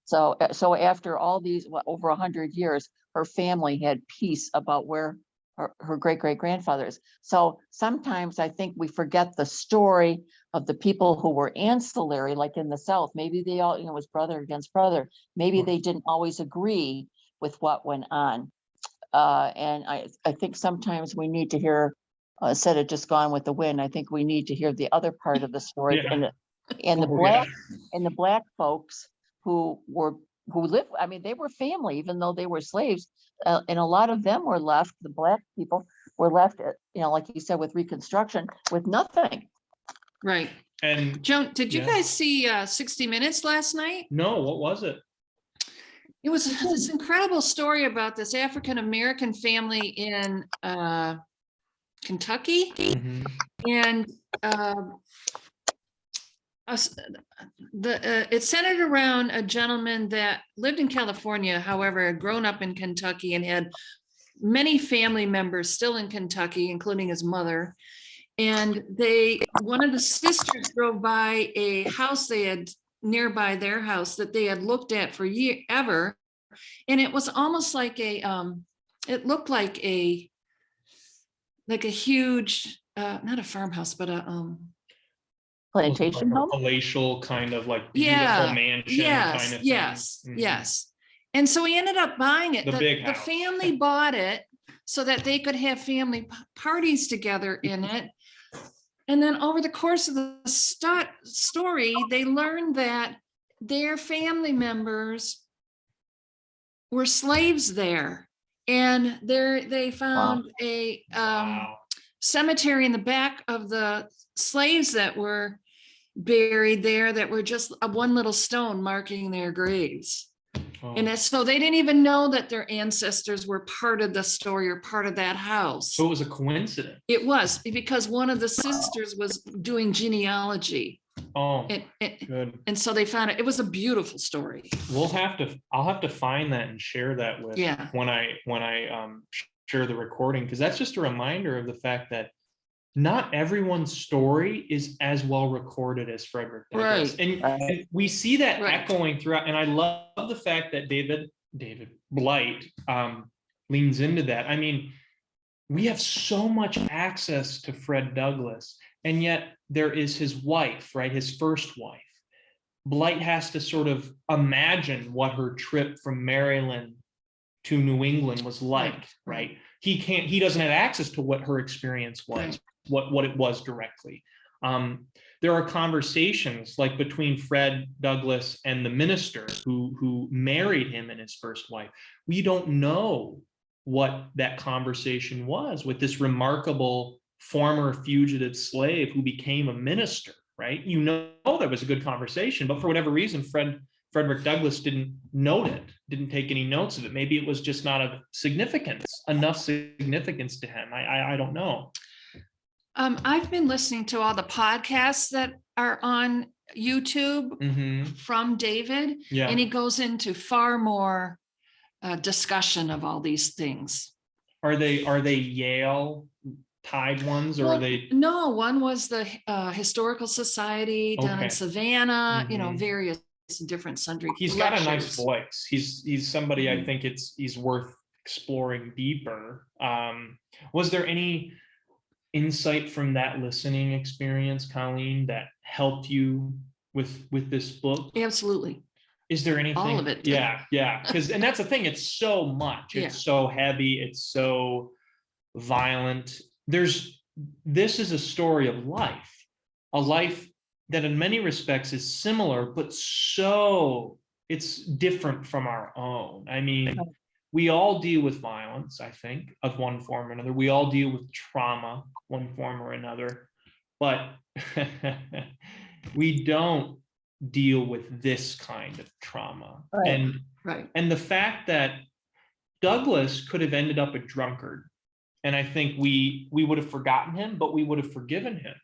So after all these, over 100 years, her family had peace about where her great-great-grandfather is. So sometimes I think we forget the story of the people who were ancillary, like in the South. Maybe they all, you know, was brother against brother. Maybe they didn't always agree with what went on. And I think sometimes we need to hear, instead of just gone with the wind, I think we need to hear the other part of the story. And the black folks who lived, I mean, they were family, even though they were slaves. And a lot of them were left, the black people were left, you know, like you said, with Reconstruction, with nothing. Right. And Joan, did you guys see 60 Minutes last night? No, what was it? It was this incredible story about this African-American family in Kentucky. And it centered around a gentleman that lived in California, however, had grown up in Kentucky and had many family members still in Kentucky, including his mother. And one of the sisters drove by a house they had nearby their house that they had looked at for ever. And it was almost like it looked like a huge, not a farmhouse, but Plantation Like home? a palatial kind of like yeah, beautiful mansion yes, kind of thing. yes, Mhm. yes. And so we ended up buying it. The big The house. family bought it so that they could have family parties together in it. And then over the course of the story, they learned that their family members were slaves there. And they found a Wow. cemetery in the back of the slaves that were buried there that were just one little stone marking their graves. Oh. And so they didn't even know that their ancestors were part of the story or part of that house. So it was a coincidence. It was because one of the sisters was doing genealogy. Oh, And good. so they found it. It was a beautiful story. I'll have to find that and share that with when I share the recording, because that's just a reminder of the fact that not everyone's story is as well recorded as Frederick Douglass. Right. And we see that Right. echoing throughout. And I love the fact that David Blight leans into that. I mean, we have so much access to Fred Douglass, and yet there is his wife, right? His first wife. Blight has to sort of imagine what her trip from Maryland to New England was like, right? He doesn't have access to what her experience was, what it was directly. There are conversations like between Fred Douglass and the minister who married him and his first wife. We don't know what that conversation was with this remarkable former fugitive slave who became a minister, right? You know, that was a good conversation, but for whatever reason, Frederick Douglass didn't note it, didn't take any notes of it. Maybe it was just not of enough significance to him. I don't know. I've been listening to all the podcasts that are on YouTube from David, and he goes into far more discussion of all these things. Are they Yale tied ones, or are they? No, one was the Historical Society down in Savannah, various different sundry. He's got a nice voice. He's somebody I think he's worth exploring deeper. Was there any insight from that listening experience, Colleen, that helped you with this book? Absolutely. Is there anything? All of it. Yeah. Because and that's the thing. It's so much. It's so heavy. It's so violent. This is a story of life, a life that in many respects is similar, but so it's different from our own. I mean, we all deal with violence, I think, of one form or another. We all deal with trauma, one form or another, but we don't deal with this kind of trauma. And the fact that Douglass could have ended up a drunkard, and I think we would have forgotten him, but we would have forgiven him,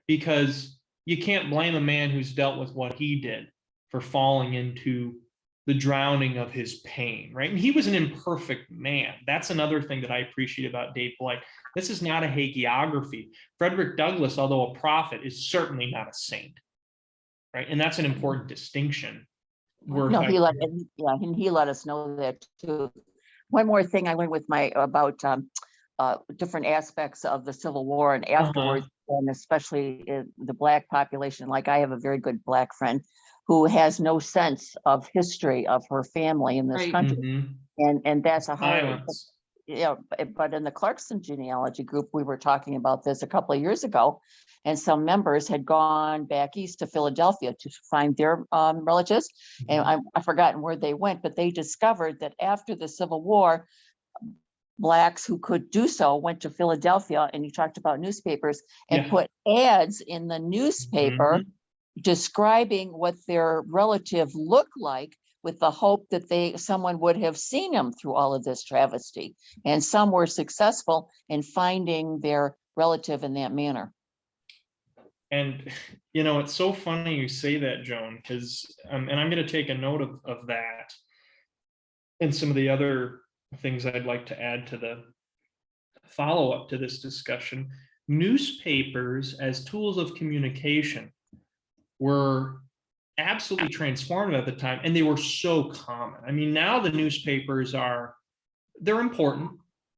because you can't blame a man who's dealt with what he did for falling into the drowning of his pain, right? And he was an imperfect man. That's another thing that I appreciate about Dave Blight. This is not a hagiography. Frederick Douglass, although a prophet, is certainly not a saint, right? And that's an important distinction. No, he let us know that too. One more thing I learned with about different aspects of the Civil War and afterwards, and especially the Black population. Like, I have a very good Black friend who has no sense of history of her family in this country, and that's a hard. But in the Clarkson genealogy group, we were talking about this a couple of years ago, and some members had gone back east to Philadelphia to find their relatives, and I've forgotten where they went, but they discovered that after the Civil War, Blacks who could do so went to Philadelphia, and you talked about newspapers, and put ads in the newspaper describing what their relative looked like, with the hope that someone would have seen him through all of this travesty. And some were successful in finding their relative in that manner. And, it's so funny you say that, Joan, because, and I'm going to take a note of that and some of the other things I'd like to add to the follow-up to this discussion. newspapers as tools of communication were absolutely transformative at the time, and they were so common. I mean, now the newspapers they're important,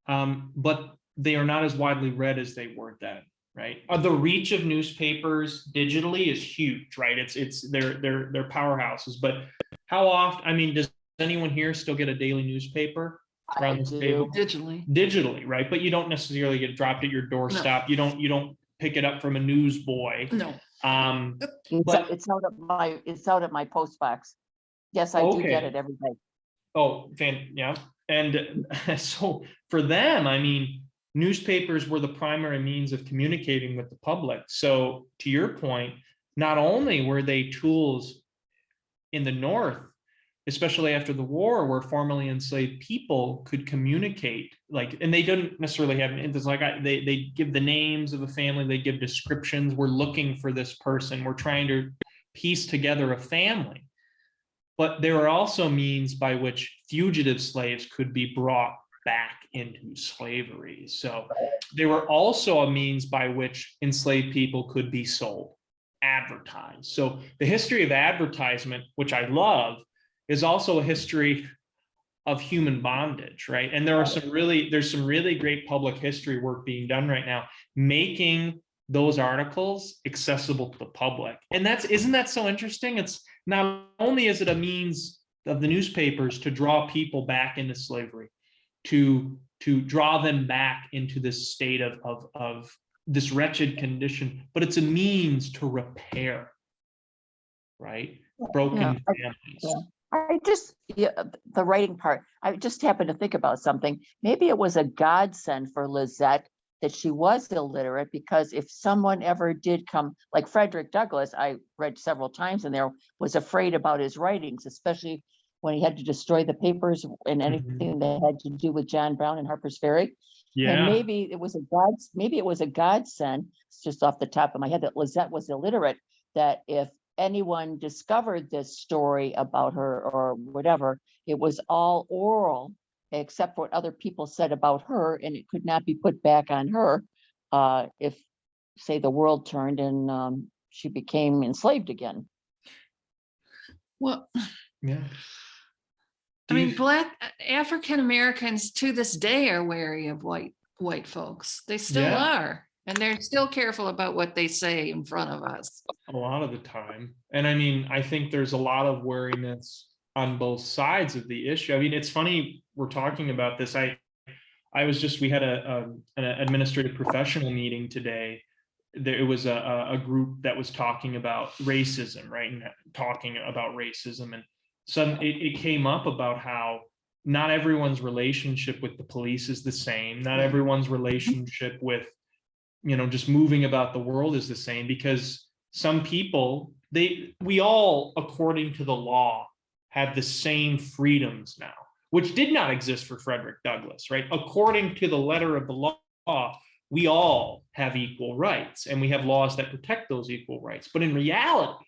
but they are not as widely read as they were then, right? The reach of newspapers digitally is huge, right? They're powerhouses. But how often? I mean, does anyone here still get a daily newspaper around this table? Digitally, right? But you don't necessarily get dropped at your doorstep. No. You don't pick it up from a newsboy. No. But it's out at my post box. Yes, I do get it every day. Oh, yeah. And so for them, I mean, newspapers were the primary means of communicating with the public. So to your point, not only were they tools in the North, especially after the war, where formerly enslaved people could communicate, and they didn't necessarily have, it's like they give the names of a family, they give descriptions. We're looking for this person. We're trying to piece together a family. But there are also means by which fugitive slaves could be brought back into slavery. So there were also a means by which enslaved people could be sold, advertised. So the history of advertisement, which I love, is also a history of human bondage, right? And there's some really great public history work being done right now, making those articles accessible to the public. And isn't that so interesting? It's not only is it a means of the newspapers to draw people back into slavery, to draw them back into this state of this wretched condition, but it's a means to repair, right? Broken families. The writing part, I just happened to think about something. Maybe it was a godsend for Lizette that she was illiterate, because if someone ever did come, like Frederick Douglass, I read several times, and there was afraid about his writings, especially when he had to destroy the papers and anything that had to do with John Brown and Harper's Ferry. Yeah. And maybe it was a godsend, just off the top of my head, that Lizette was illiterate, that if anyone discovered this story about her or whatever, it was all oral, except for what other people said about her, and it could not be put back on her if, say, the world turned and she became enslaved again. Well, yeah. I mean, Black African Americans to this day are wary of white folks. They still are, and they're still careful about what they say in front of us. A lot of the time. And I mean, I think there's a lot of wariness on both sides of the issue. I mean, it's funny we're talking about this. We had an administrative professional meeting today. There was a group that was talking about racism, right? And talking about racism. And it came up about how not everyone's relationship with the police is the same. Not everyone's relationship with, just moving about the world is the same, because some people, we all, according to the law, have the same freedoms now, which did not exist for Frederick Douglass, right? According to the letter of the law, we all have equal rights, and we have laws that protect those equal rights. But in reality,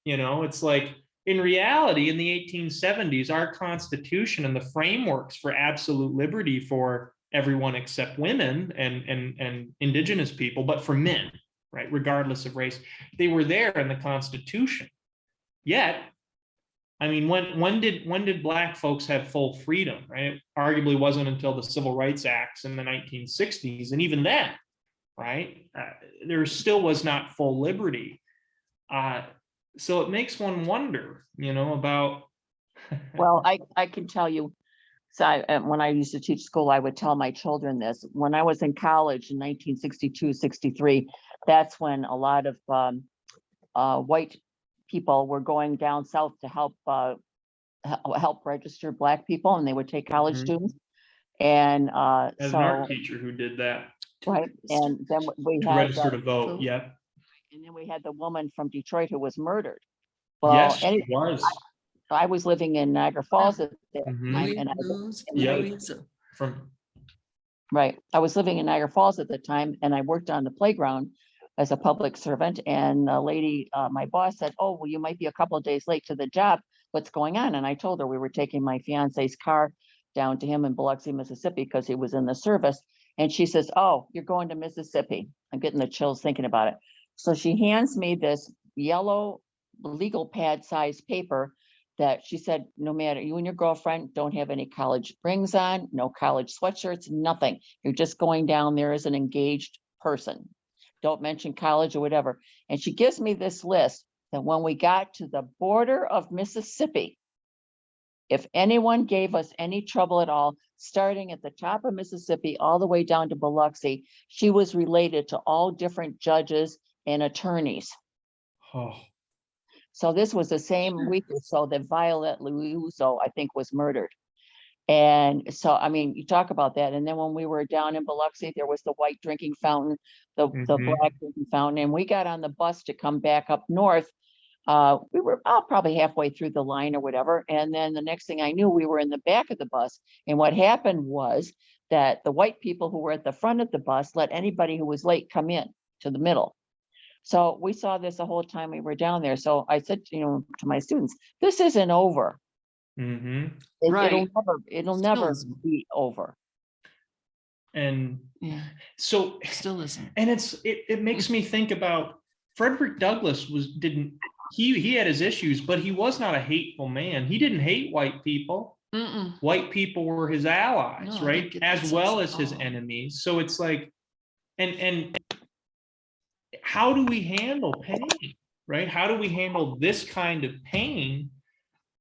it's like, in reality, in the 1870s, our Constitution and the frameworks for absolute liberty for everyone except women and indigenous people, but for men, right, regardless of race, they were there in the Constitution. Yet, I mean, when did Black folks have full freedom, right? It arguably wasn't until the Civil Rights Acts in the 1960s, and even then, right, there still was not full liberty. So it makes one wonder, about. Well, I can tell you. So when I used to teach school, I would tell my children this. When I was in college in 1962, 63, that's when a lot of white people were going down south to help register Black people, and they would take college students. And as an art teacher who did that, right? And then we had register to vote. Yeah. And then we had the woman from Detroit who was murdered. Well, yes, she was. I was living in Niagara Falls at that time, and I was living in Niagara Falls at the time, and I worked on the playground as a public servant. And a lady, my boss, said, "Oh, well, you might be a couple of days late to the job. What's going on?" And I told her we were taking my fiance's car down to him in Biloxi, Mississippi, because he was in the service. And she says, "Oh, you're going to Mississippi." I'm getting the chills thinking about it. So she hands me this yellow legal pad size paper that she said, no matter, you and your girlfriend don't have any college rings on, no college sweatshirts, nothing. You're just going down there as an engaged person. Don't mention college or whatever. And she gives me this list that when we got to the border of Mississippi, if anyone gave us any trouble at all, starting at the top of Mississippi all the way down to Biloxi, she was related to all different judges and attorneys. Oh, So this was the same week or so that Violet Liuzzo, I think, was murdered. And so, I mean, you talk about that. And then when we were down in Biloxi, there was the white drinking fountain, the black drinking fountain, and we got on the bus to come back up north. We were probably halfway through the line or whatever. And then the next thing I knew, we were in the back of the bus. And what happened was that the white people who were at the front of the bus let anybody who was late come in to the middle. So we saw this the whole time we were down there. So I said, to my students, this isn't over. Right. It'll Still never isn't. be over. And Yeah, so, still isn't. and it makes me think about Frederick Douglass he had his issues, but he was not a hateful man. He didn't hate white people. White people were his allies, No, I right? don't get As that well sense as at his all. enemies. So it's like, and how do we handle pain, right? How do we handle this kind of pain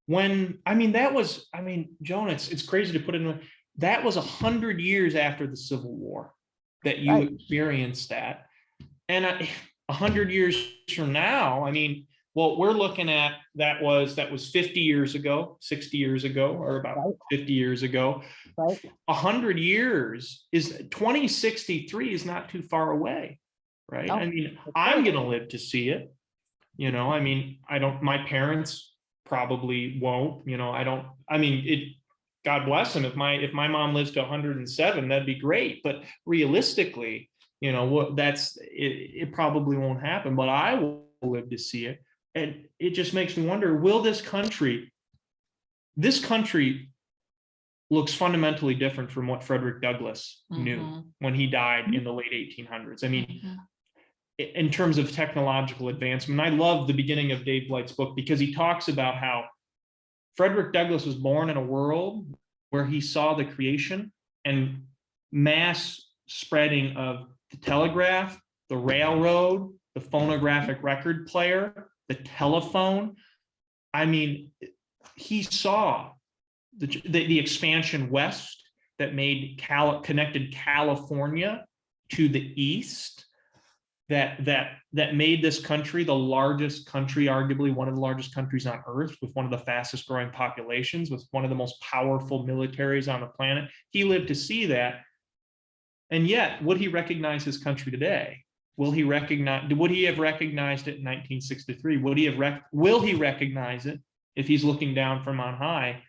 when, Joan, it's crazy to put it in, that was 100 years after the Civil War that you Right. experienced that. And 100 years from now, what we're looking at, that was 50 years ago, 60 years ago, or about Right. 50 years ago. Right. 100 years is 2063 is not too far away, right? No, I'm going to live to see it. My parents probably won't, God bless them. If my mom lives to 107, that'd be great. But realistically, it probably won't happen, but I will live to see it. And it just makes me wonder, will this country looks fundamentally different from what Frederick Douglass knew when he died in the late 1800s. In terms of technological advancement, I love the beginning of Dave Blight's book because he talks about how Frederick Douglass was born in a world where he saw the creation and mass spreading of the telegraph, the railroad, the phonographic record player, the telephone. He saw the expansion west that connected California to the east, that made this country the largest country, arguably one of the largest countries on earth, with one of the fastest growing populations, with one of the most powerful militaries on the planet. He lived to see that. And yet, would he recognize his country today? Would he have recognized it in 1963? Will he recognize it if he's looking down from on high,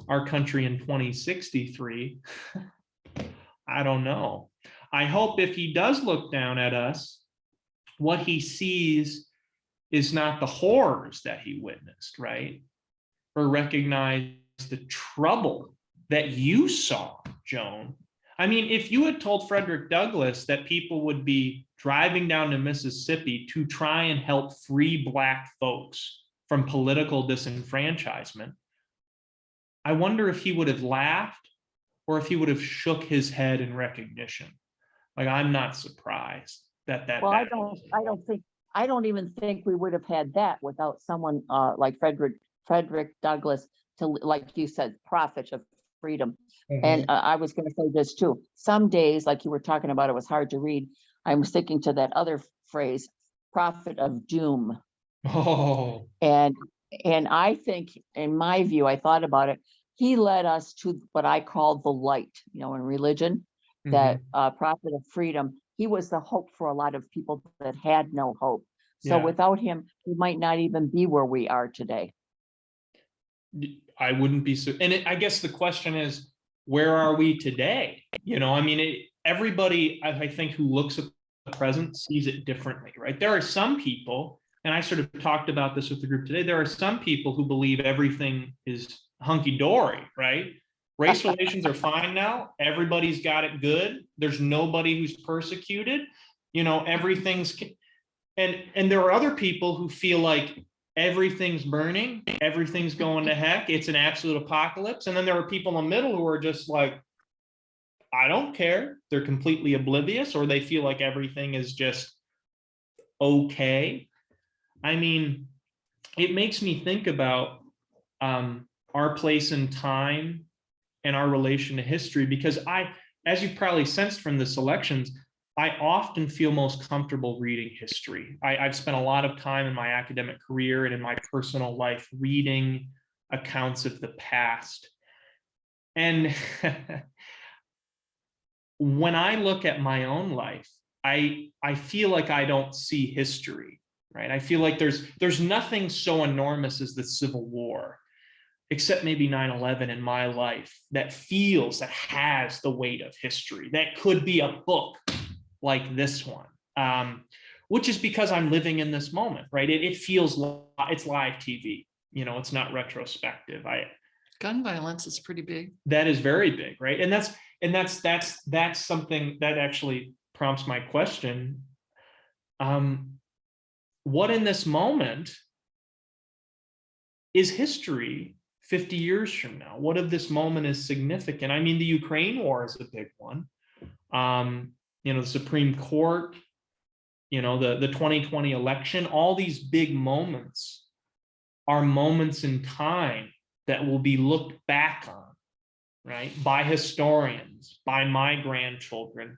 our country in 2063? I don't know. I hope if he does look down at us, what he sees is not the horrors that he witnessed, right? Or recognize the trouble that you saw, Joan. If you had told Frederick Douglass that people would be driving down to Mississippi to try and help free Black folks from political disenfranchisement, I wonder if he would have laughed or if he would have shook his head in recognition. I'm not surprised that. Well, I don't even think we would have had that without someone like Frederick Douglass, to, like you said, prophet of freedom. And I was going to say this too. Some days, like you were talking about, it was hard to read. I'm sticking to that other phrase, prophet of doom. Oh. And I think, in my view, I thought about it. He led us to what I call the light, in religion, that prophet of freedom. He was the hope for a lot of people that had no hope. So without him, we might not even be where we are today. I wouldn't be so. And I guess the question is, where are we today? Everybody, I think, who looks at the present sees it differently, right? There are some people, and I sort of talked about this with the group today, there are some people who believe everything is hunky-dory, right? Race relations are fine now. Everybody's got it good. There's nobody who's persecuted. Everything's, and there are other people who feel like everything's burning, everything's going to heck. It's an absolute apocalypse. And then there are people in the middle who are just like, I don't care. They're completely oblivious, or they feel like everything is just okay. I mean, it makes me think about our place in time and our relation to history, because as you probably sensed from the selections, I often feel most comfortable reading history. I've spent a lot of time in my academic career and in my personal life reading accounts of the past. And when I look at my own life, I feel like I don't see history, right? I feel like there's nothing so enormous as the Civil War, except maybe 9/11 in my life, that has the weight of history, that could be a book like this one, which is because I'm living in this moment, right? It feels it's live TV, it's not retrospective. Gun violence is pretty big. That is very big, right? And that's something that actually prompts my question. What in this moment is history 50 years from now? What of this moment is significant? I mean, the Ukraine war is a big one. The Supreme Court, the 2020 election, all these big moments are moments in time that will be looked back on, right, by historians, by my grandchildren,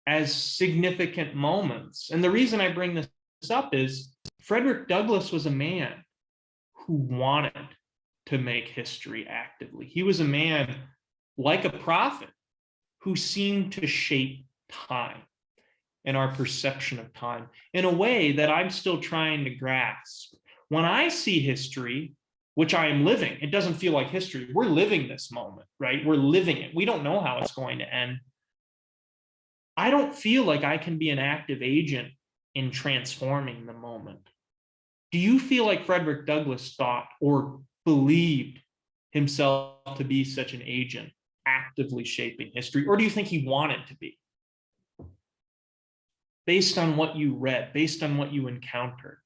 as significant moments. And the reason I bring this up is Frederick Douglass was a man who wanted to make history actively. He was a man like a prophet who seemed to shape time and our perception of time in a way that I'm still trying to grasp. When I see history, which I am living, it doesn't feel like history. We're living this moment, right? We're living it. We don't know how it's going to end. I don't feel like I can be an active agent in transforming the moment. Do you feel like Frederick Douglass thought or believed himself to be such an agent actively shaping history? Or do you think he wanted to be? Based on what you read, based on what you encountered.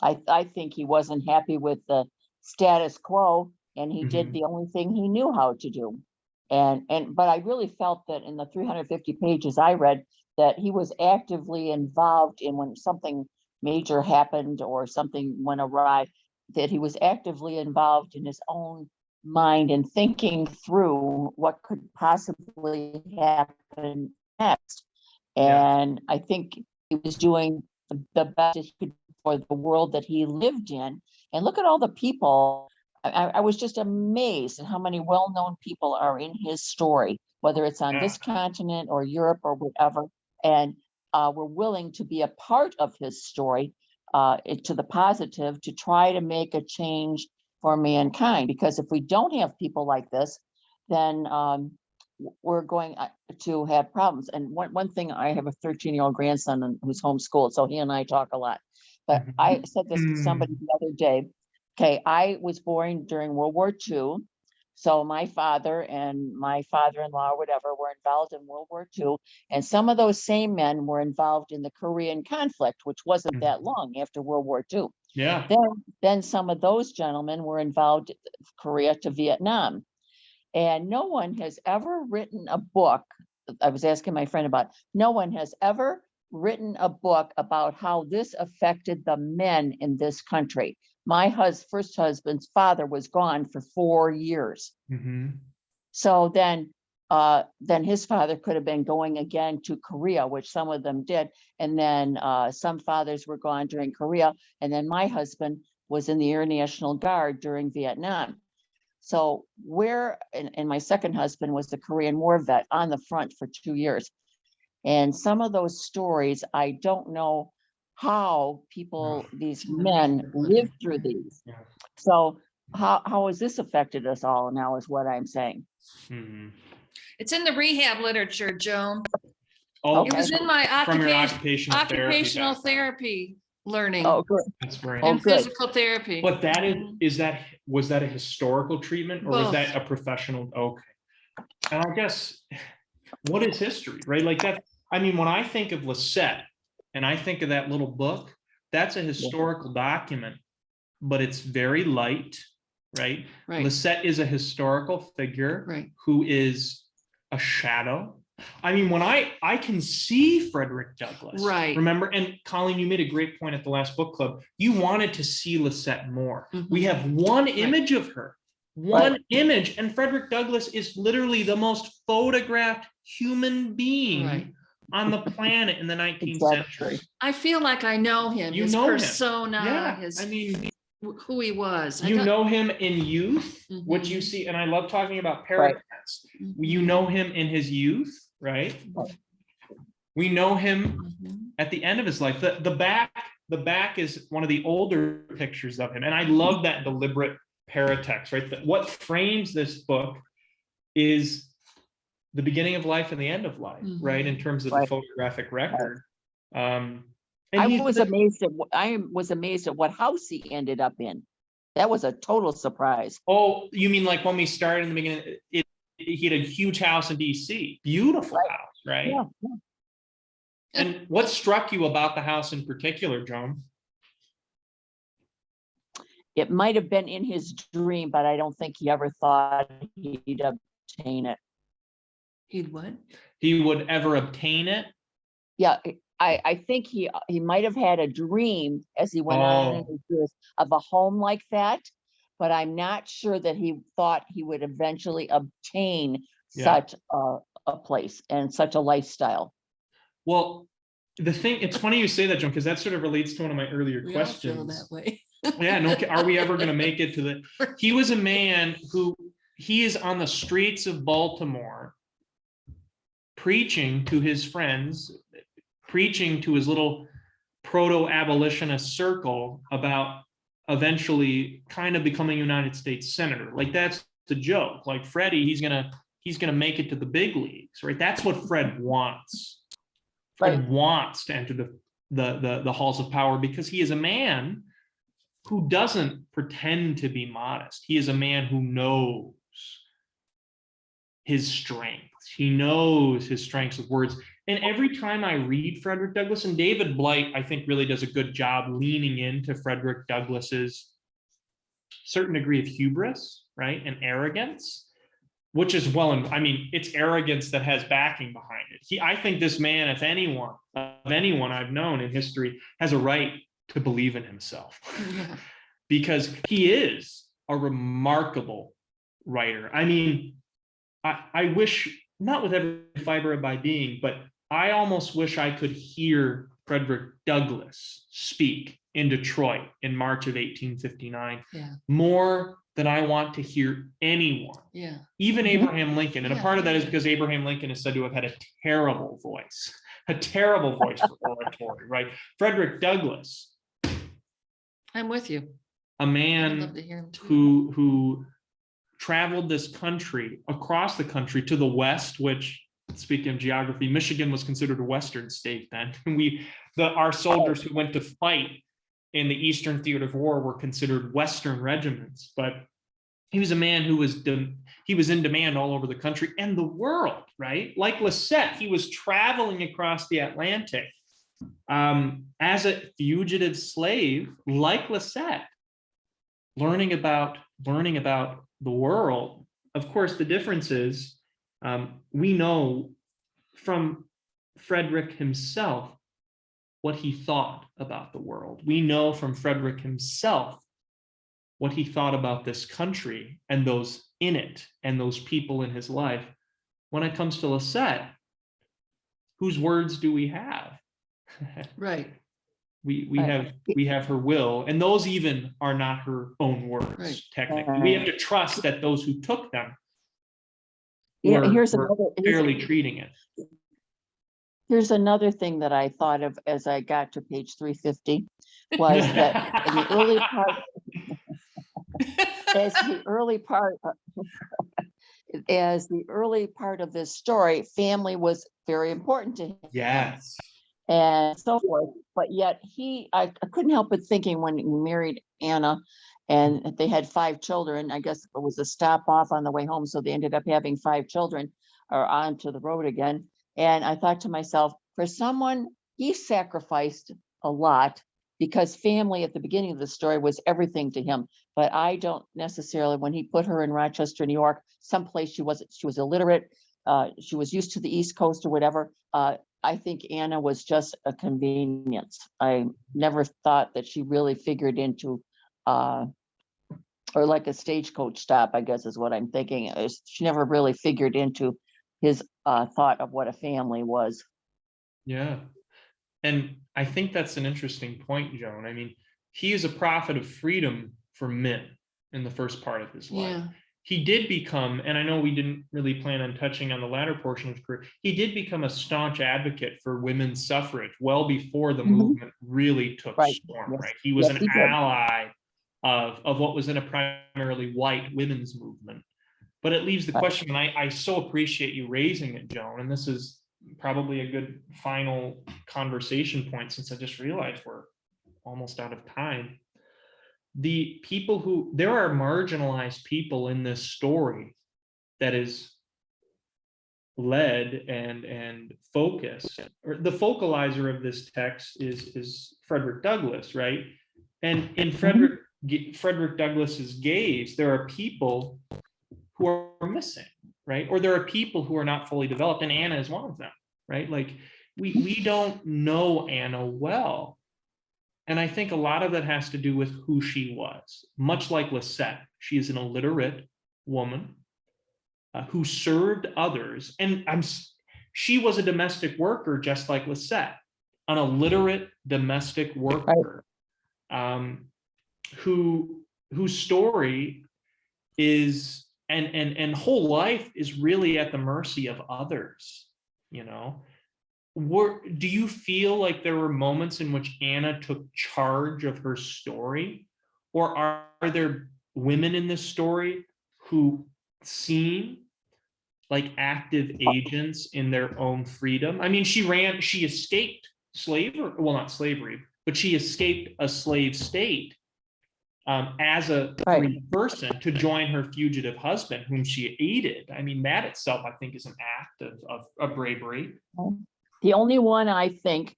I think he wasn't happy with the status quo, and he did the only thing he knew how to do. But I really felt that in the 350 pages I read, that he was actively involved in when something major happened or something went awry, that he was actively involved in his own mind and thinking through what could possibly happen next. And I think he was doing the best he could for the world that he lived in. And look at all the people. I was just amazed at how many well-known people are in his story, whether it's on this continent or Europe or whatever, and were willing to be a part of his story to the positive, to try to make a change for mankind. Because if we don't have people like this, then we're going to have problems. And one thing, I have a 13-year-old grandson who's homeschooled, so he and I talk a lot. But I said this to somebody the other day. Okay, I was born during World War II. So my father and my father-in-law or whatever were involved in World War II. And some of those same men were involved in the Korean conflict, which wasn't that long after World War II. Yeah. Then some of those gentlemen were involved in Korea to Vietnam. And no one has ever written a book. I was asking my friend about, no one has ever written a book about how this affected the men in this country. My first husband's father was gone for 4 years. So then his father could have been going again to Korea, which some of them did. And then some fathers were gone during Korea. And then my husband was in the Air National Guard during Vietnam. So and my second husband was the Korean War vet on the front for 2 years. And some of those stories, I don't know how these men lived through these. So how has this affected us all now is what I'm saying. It's in the rehab literature, Joan. Oh, It was in my from your occupational occupational therapy. learning Oh, good. That's very. Oh, and good. physical therapy. But that was that a historical treatment or was Both. that a professional? Okay. And I guess, what is history, right? Like that, I mean, when I think of Lisette and I think of that little book, that's a historical document, but it's very light, right? Right. Lisette is a historical figure Right. who is a shadow. I mean, when I can see Frederick Douglass, Right. remember, and Colleen, you made a great point at the last book club. You wanted to see Lisette more. Mhm. We have one image of her, one image, and Frederick Douglass is literally the most photographed human being Right. on the planet in the 19th Exactly. century. I feel like I know him, You his know him. persona, Yeah, his I mean, who he was. you know him in youth, what you Mhm. see, and I love talking about Right. paradox. Mhm. You know him in his youth, right? We know him Mhm. at the end of his life. The back is one of the older pictures of him, and I love that deliberate paratext, right? What frames this book is the beginning of life and the end of life, right? In terms of the Right. photographic record. And I he's was amazed at what house he ended up in. That was a total surprise. Oh, you mean like when we started in the beginning, he had a huge house in DC, beautiful house, right? Yeah. And what struck you about the house in particular, Joan? It might have been in his dream, but I don't think he ever thought he'd obtain it. He'd what? He would ever obtain it? Yeah, I think he might have had a dream as he went on in his years of a home like that, but I'm not sure that he thought he would eventually obtain such a place and such a lifestyle. Well, it's funny you say that, Joan, because that sort of relates to one of my earlier We all feel questions. that way. Yeah, no, are we ever going to make it to the? He was a man who he is on the streets of Baltimore preaching to his friends, preaching to his little proto-abolitionist circle about eventually kind of becoming a United States senator. Like that's the joke. Like Freddie, he's gonna make it to the big leagues, right? That's what Fred wants. Fred wants to enter the halls of power because he is a man who doesn't pretend to be modest. He is a man who knows his strengths. He knows his strengths of words. And every time I read Frederick Douglass, and David Blight, I think really does a good job leaning into Frederick Douglass's certain degree of hubris, right? And arrogance, which is I mean, it's arrogance that has backing behind it. I think this man, if anyone, of anyone I've known in history, has a right to believe in himself. Yeah. Because he is a remarkable writer. I mean, I wish, not with every fiber of my being, but I almost wish I could hear Frederick Douglass speak in Detroit in March of 1859 more than I want to hear anyone, even Abraham Lincoln. And a part of that is because Abraham Lincoln is said to have had a terrible voice for oratory, right? Frederick Douglass, I'm with you. a I'd man love to hear him too. who traveled this country, across the country to the West, which, speaking of geography, Michigan was considered a Western state then. Our soldiers who went to fight in the Eastern Theater of War were considered Western regiments, but he was a man who was in demand all over the country and the world, right? Like Lisette, he was traveling across the Atlantic as a fugitive slave, like Lisette, learning about the world. Of course, the difference is we know from Frederick himself what he thought about the world. We know from Frederick himself what he thought about this country and those in it and those people in his life. When it comes to Lisette, whose words do we have? Right. We have her will, and those even are not her own words, technically. We have to trust that those who took them were fairly treating it. Here's another thing that I thought of as I got to page 350 was that in the early part, as the early part of this story, family was very important to him. Yes. and so forth. But yet I couldn't help but thinking when he married Anna and they had 5 children, I guess it was a stop off on the way home. So they ended up having 5 children or onto the road again. And I thought to myself, for someone, he sacrificed a lot because family at the beginning of the story was everything to him. But I don't necessarily, when he put her in Rochester, New York, someplace she was illiterate, she was used to the East Coast or whatever. I think Anna was just a convenience. I never thought that she really figured into, or like a stagecoach stop, I guess is what I'm thinking. She never really figured into his thought of what a family was. Yeah. And I think that's an interesting point, Joan. I mean, he is a prophet of freedom for men in the first part of his life. Yeah. He did become, and I know we didn't really plan on touching on the latter portion of his career, he did become a staunch advocate for women's suffrage well before the movement really took storm, Yes. right? He was Yes, an he did. ally of what was in a primarily white women's movement. But it leaves the question, and I so appreciate you raising it, Joan, and this is probably a good final conversation point since I just realized we're almost out of time. The people who, there are marginalized people in this story that is led and focused, or the focalizer of this text is Frederick Douglass, right? And in Frederick Douglass's gaze, there are people who are missing, right? Or there are people who are not fully developed, and Anna is one of them, right? Like we don't know Anna well. And I think a lot of that has to do with who she was. Much like Lisette, she is an illiterate woman who served others. And she was a domestic worker, just like Lisette, an illiterate domestic worker whose story is and whole life is really at the mercy of others, you know. Do you feel like there were moments in which Anna took charge of her story, or are there women in this story who seem like active agents in their own freedom? I mean, she escaped slavery, well, not slavery, but she escaped a slave state as a free person to join her fugitive husband, whom she aided. I mean, that itself, I think, is an act of bravery. The only one I think,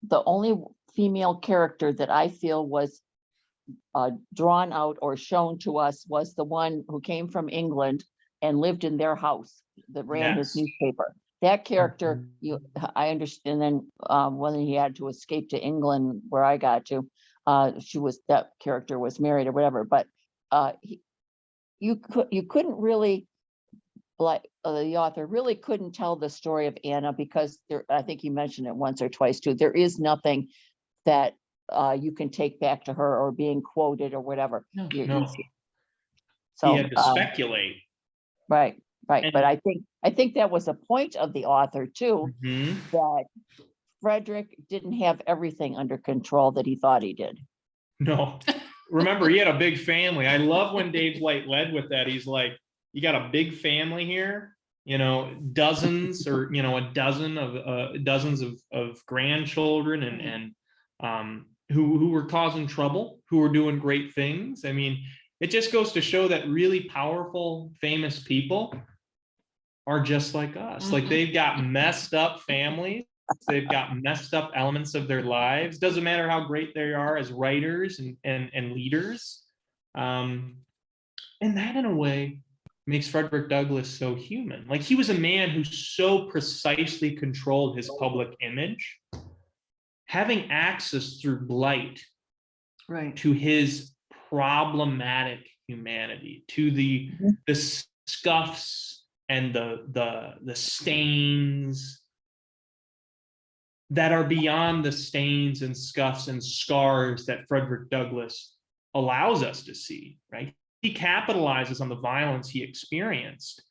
the only female character that I feel was drawn out or shown to us was the one who came from England and lived in their house that ran his newspaper. That character, I understand. Then when he had to escape to England, where I got to, that character was married or whatever. But you couldn't really, like the author really couldn't tell the story of Anna because I think you mentioned it once or twice too. There is nothing that you can take back to her or being quoted or whatever. No. So he had to speculate. Right. But I think that was a point of the author too, that Frederick didn't have everything under control that he thought he did. No. Remember, he had a big family. I love when Dave Blight led with that. He's like, you got a big family here, you know, dozens or, you know, a dozen of dozens of grandchildren and who were causing trouble, who were doing great things. I mean, it just goes to show that really powerful, famous people are just like us. Like they've got messed up families. They've got messed up elements of their lives. Doesn't matter how great they are as writers and leaders. And that in a way makes Frederick Douglass so human. Like he was a man who so precisely controlled his public image, having access through Blight to his problematic humanity, to the scuffs and the stains that are beyond the stains and scuffs and scars that Frederick Douglass allows us to see, right? He capitalizes on the violence he experienced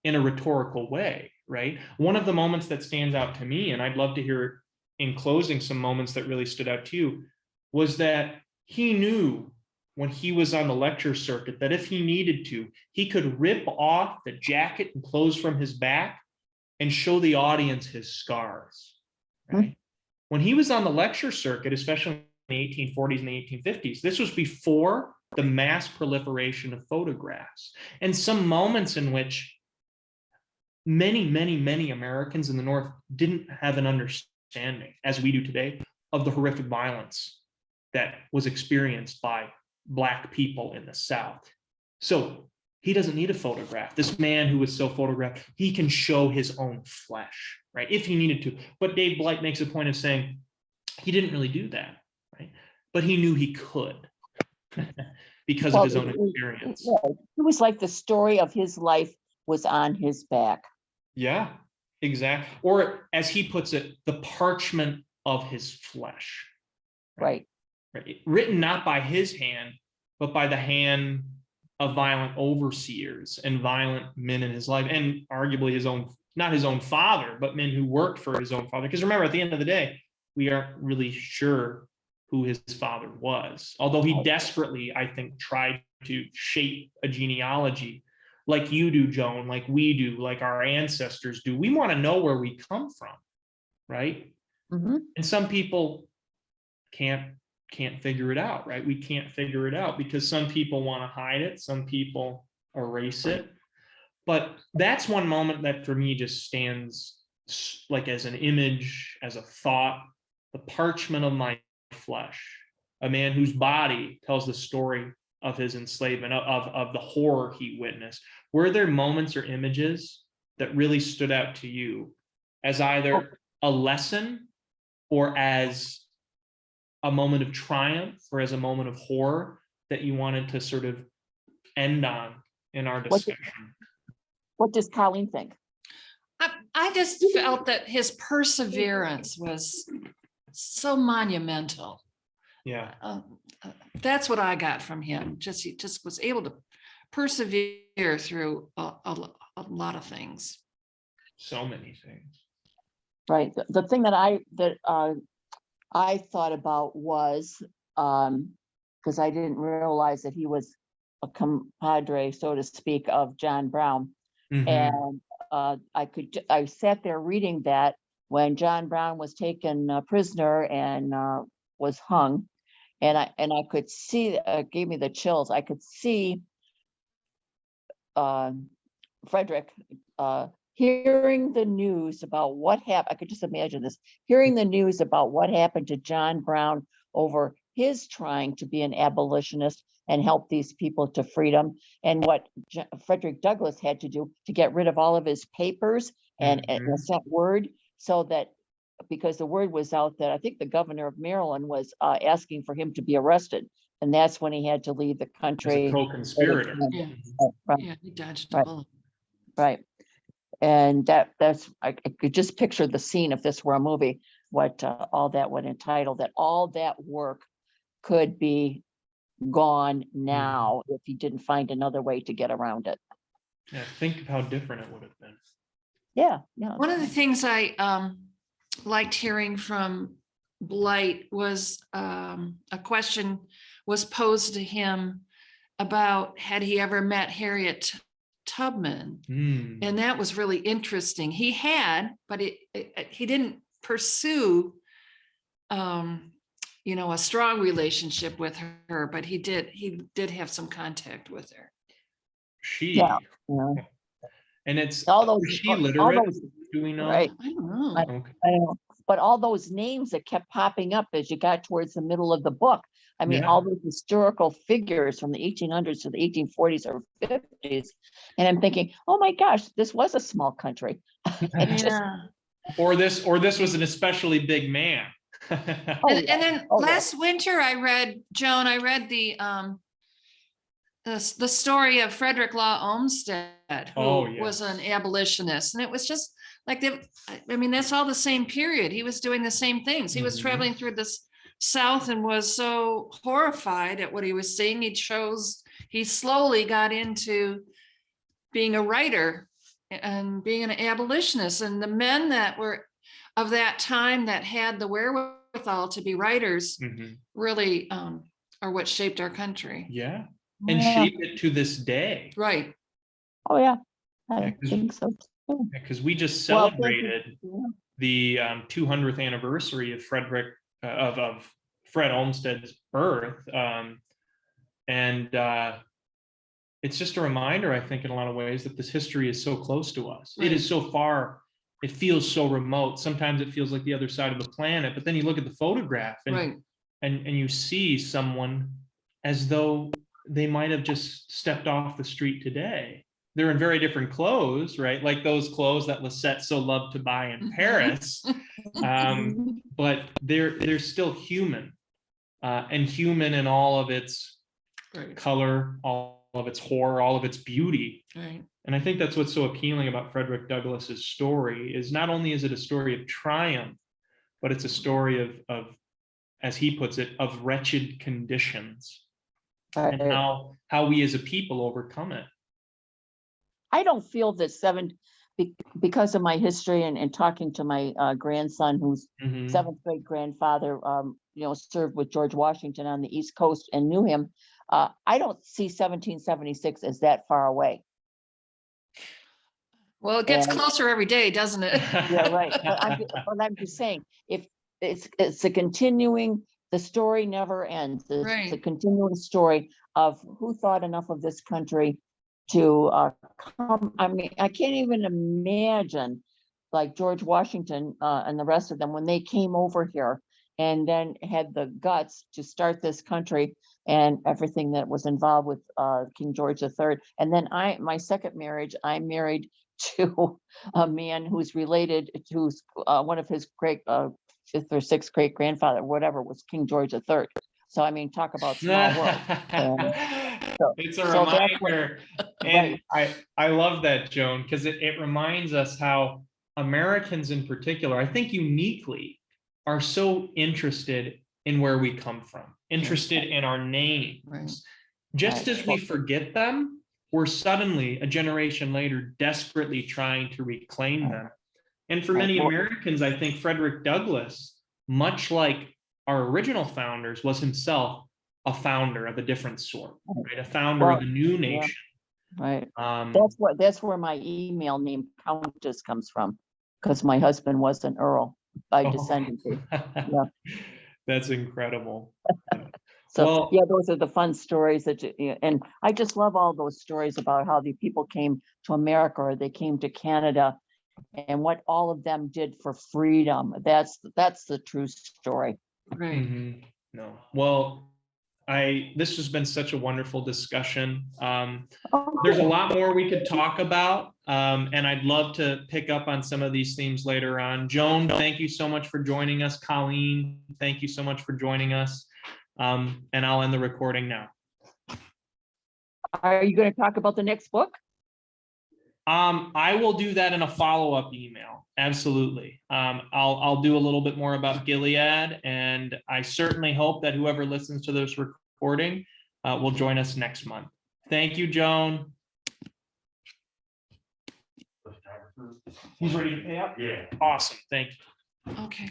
in a rhetorical way, right? One of the moments that stands out to me, and I'd love to hear in closing some moments that really stood out to you, was that he knew when he was on the lecture circuit that if he needed to, he could rip off the jacket and clothes from his back and show the audience his scars, right? when he was on the lecture circuit, especially in the 1840s and the 1850s, this was before the mass proliferation of photographs, and some moments in which many Americans in the North didn't have an understanding, as we do today, of the horrific violence that was experienced by Black people in the South. So he doesn't need a photograph. This man who was so photographed, he can show his own flesh, right? If he needed to. But Dave Blight makes a point of saying he didn't really do that, right? But he knew he could because of his own experience. It was like the story of his life was on his back. Yeah, exactly. Or as he puts it, the parchment of his flesh. Right. Written not by his hand, but by the hand of violent overseers and violent men in his life, and arguably his own, not his own father, but men who worked for his own father. Because remember, at the end of the day, we aren't really sure who his father was, although he desperately, I think, tried to shape a genealogy like you do, Joan, like we do, like our ancestors do. We want to know where we come from, right? Mm-hmm. And some people can't figure it out, right? We can't figure it out because some people want to hide it, some people erase it. But that's one moment that for me just stands like as an image, as a thought, the parchment of my flesh, a man whose body tells the story of his enslavement, of the horror he witnessed. Were there moments or images that really stood out to you as either a lesson or as a moment of triumph or as a moment of horror that you wanted to sort of end on in our discussion? What does Colleen think? I just felt that his perseverance was so monumental. Yeah. That's what I got from him. He just was able to persevere through a lot of things. So many things. Right. The thing that I thought about was because I didn't realize that he was a compadre, so to speak, of John Brown. Mm-hmm. And I sat there reading that when John Brown was taken prisoner and was hung, and I could see, gave me the chills. I could see Frederick hearing the news about what happened. I could just imagine this, hearing the news about what happened to John Brown over his trying to be an abolitionist and help these people to freedom, and what Frederick Douglass had to do to get rid of all of his papers and sent word, so that because the word was out that I think the governor of Maryland was asking for him to be arrested, and that's when he had to leave the country. As a co-conspirator. Yeah. Right. Yeah, he dodged Right. a bullet. Right. And that's, I could just picture the scene if this were a movie, what all that would entitle, that all that work could be gone now if he didn't find another way to get around it. Yeah, think of how different it would have been. Yeah. One of the things I liked hearing from Blight was a question was posed to him about had he ever met Harriet Tubman, and that was really interesting. He had, but he didn't pursue a strong relationship with her, but he did have some contact with her. Yeah. And it's all those, is she literate? all those, do we know? right. I don't know. I know. But all those names that kept popping up as you got towards the middle of the book, I mean, all those historical figures from the 1800s to the 1840s or 50s. And I'm thinking, oh my gosh, this was a small country. Or this was an especially big man. And then last winter I read the story of Frederick Law Olmsted, who was an abolitionist. And it was just like, that's all the same period. He was doing the same things. He was traveling through this South and was so horrified at what he was seeing. He slowly got into being a writer and being an abolitionist. And the men that were of that time that had the wherewithal to be writers really are what shaped our country. Yeah. And shape it to this day. Right. Oh yeah, I think so too. Because we just celebrated the 200th anniversary of of Fred Olmsted's birth. It's just a reminder, I think, in a lot of ways, that this history is so close to us. It is so far, it feels so remote. Sometimes it feels like the other side of the planet, but then you look at the photograph and you see someone as though they might have just stepped off the street today. They're in very different clothes, right? Like those clothes that Lisette so loved to buy in Paris. But they're still human, and human in all of its color, all of its horror, all of its beauty. And I think that's what's so appealing about Frederick Douglass's story, is not only is it a story of triumph, but it's a story of, as he puts it, of wretched conditions, and how we as a people overcome it. I don't feel that because of my history and talking to my grandson, who's seventh grade grandfather, served with George Washington on the East Coast and knew him. I don't see 1776 as that far away. Well, it gets closer every day, doesn't it? Yeah, right. But I'm just saying, if it's a continuing, the story never ends. It's a continuing story of who thought enough of this country to come. I mean, I can't even imagine, like George Washington and the rest of them, when they came over here and then had the guts to start this country and everything that was involved with King George III. And then my second marriage, I married to a man who's related to one of his great fifth or sixth great grandfather, whatever, was King George III. So I mean, talk about small world. It's a reminder, and I love that, Joan, because it reminds us how Americans in particular, I think uniquely, are so interested in where we come from, interested in our names. Just as we forget them, we're suddenly, a generation later, desperately trying to reclaim them. And for many Americans, I think Frederick Douglass, much like our original founders, was himself a founder of a different sort, right? A founder of a new nation. Right. That's where my email name Countess comes from, because my husband was an Earl by descendancy. Yeah. That's incredible. So those are the fun stories and I just love all those stories about how the people came to America or they came to Canada and what all of them did for freedom. That's the true story. No. Well, this has been such a wonderful discussion. There's a lot more we could talk about, and I'd love to pick up on some of these themes later on. Joan, thank you so much for joining us. Colleen, thank you so much for joining us. And I'll end the recording now. Are you going to talk about the next book? I will do that in a follow-up email. Absolutely. I'll do a little bit more about Gilead, and I certainly hope that whoever listens to this recording will join us next month. Thank you, Joan. He's ready to pay up? Yeah. Awesome. Thank you. Okay.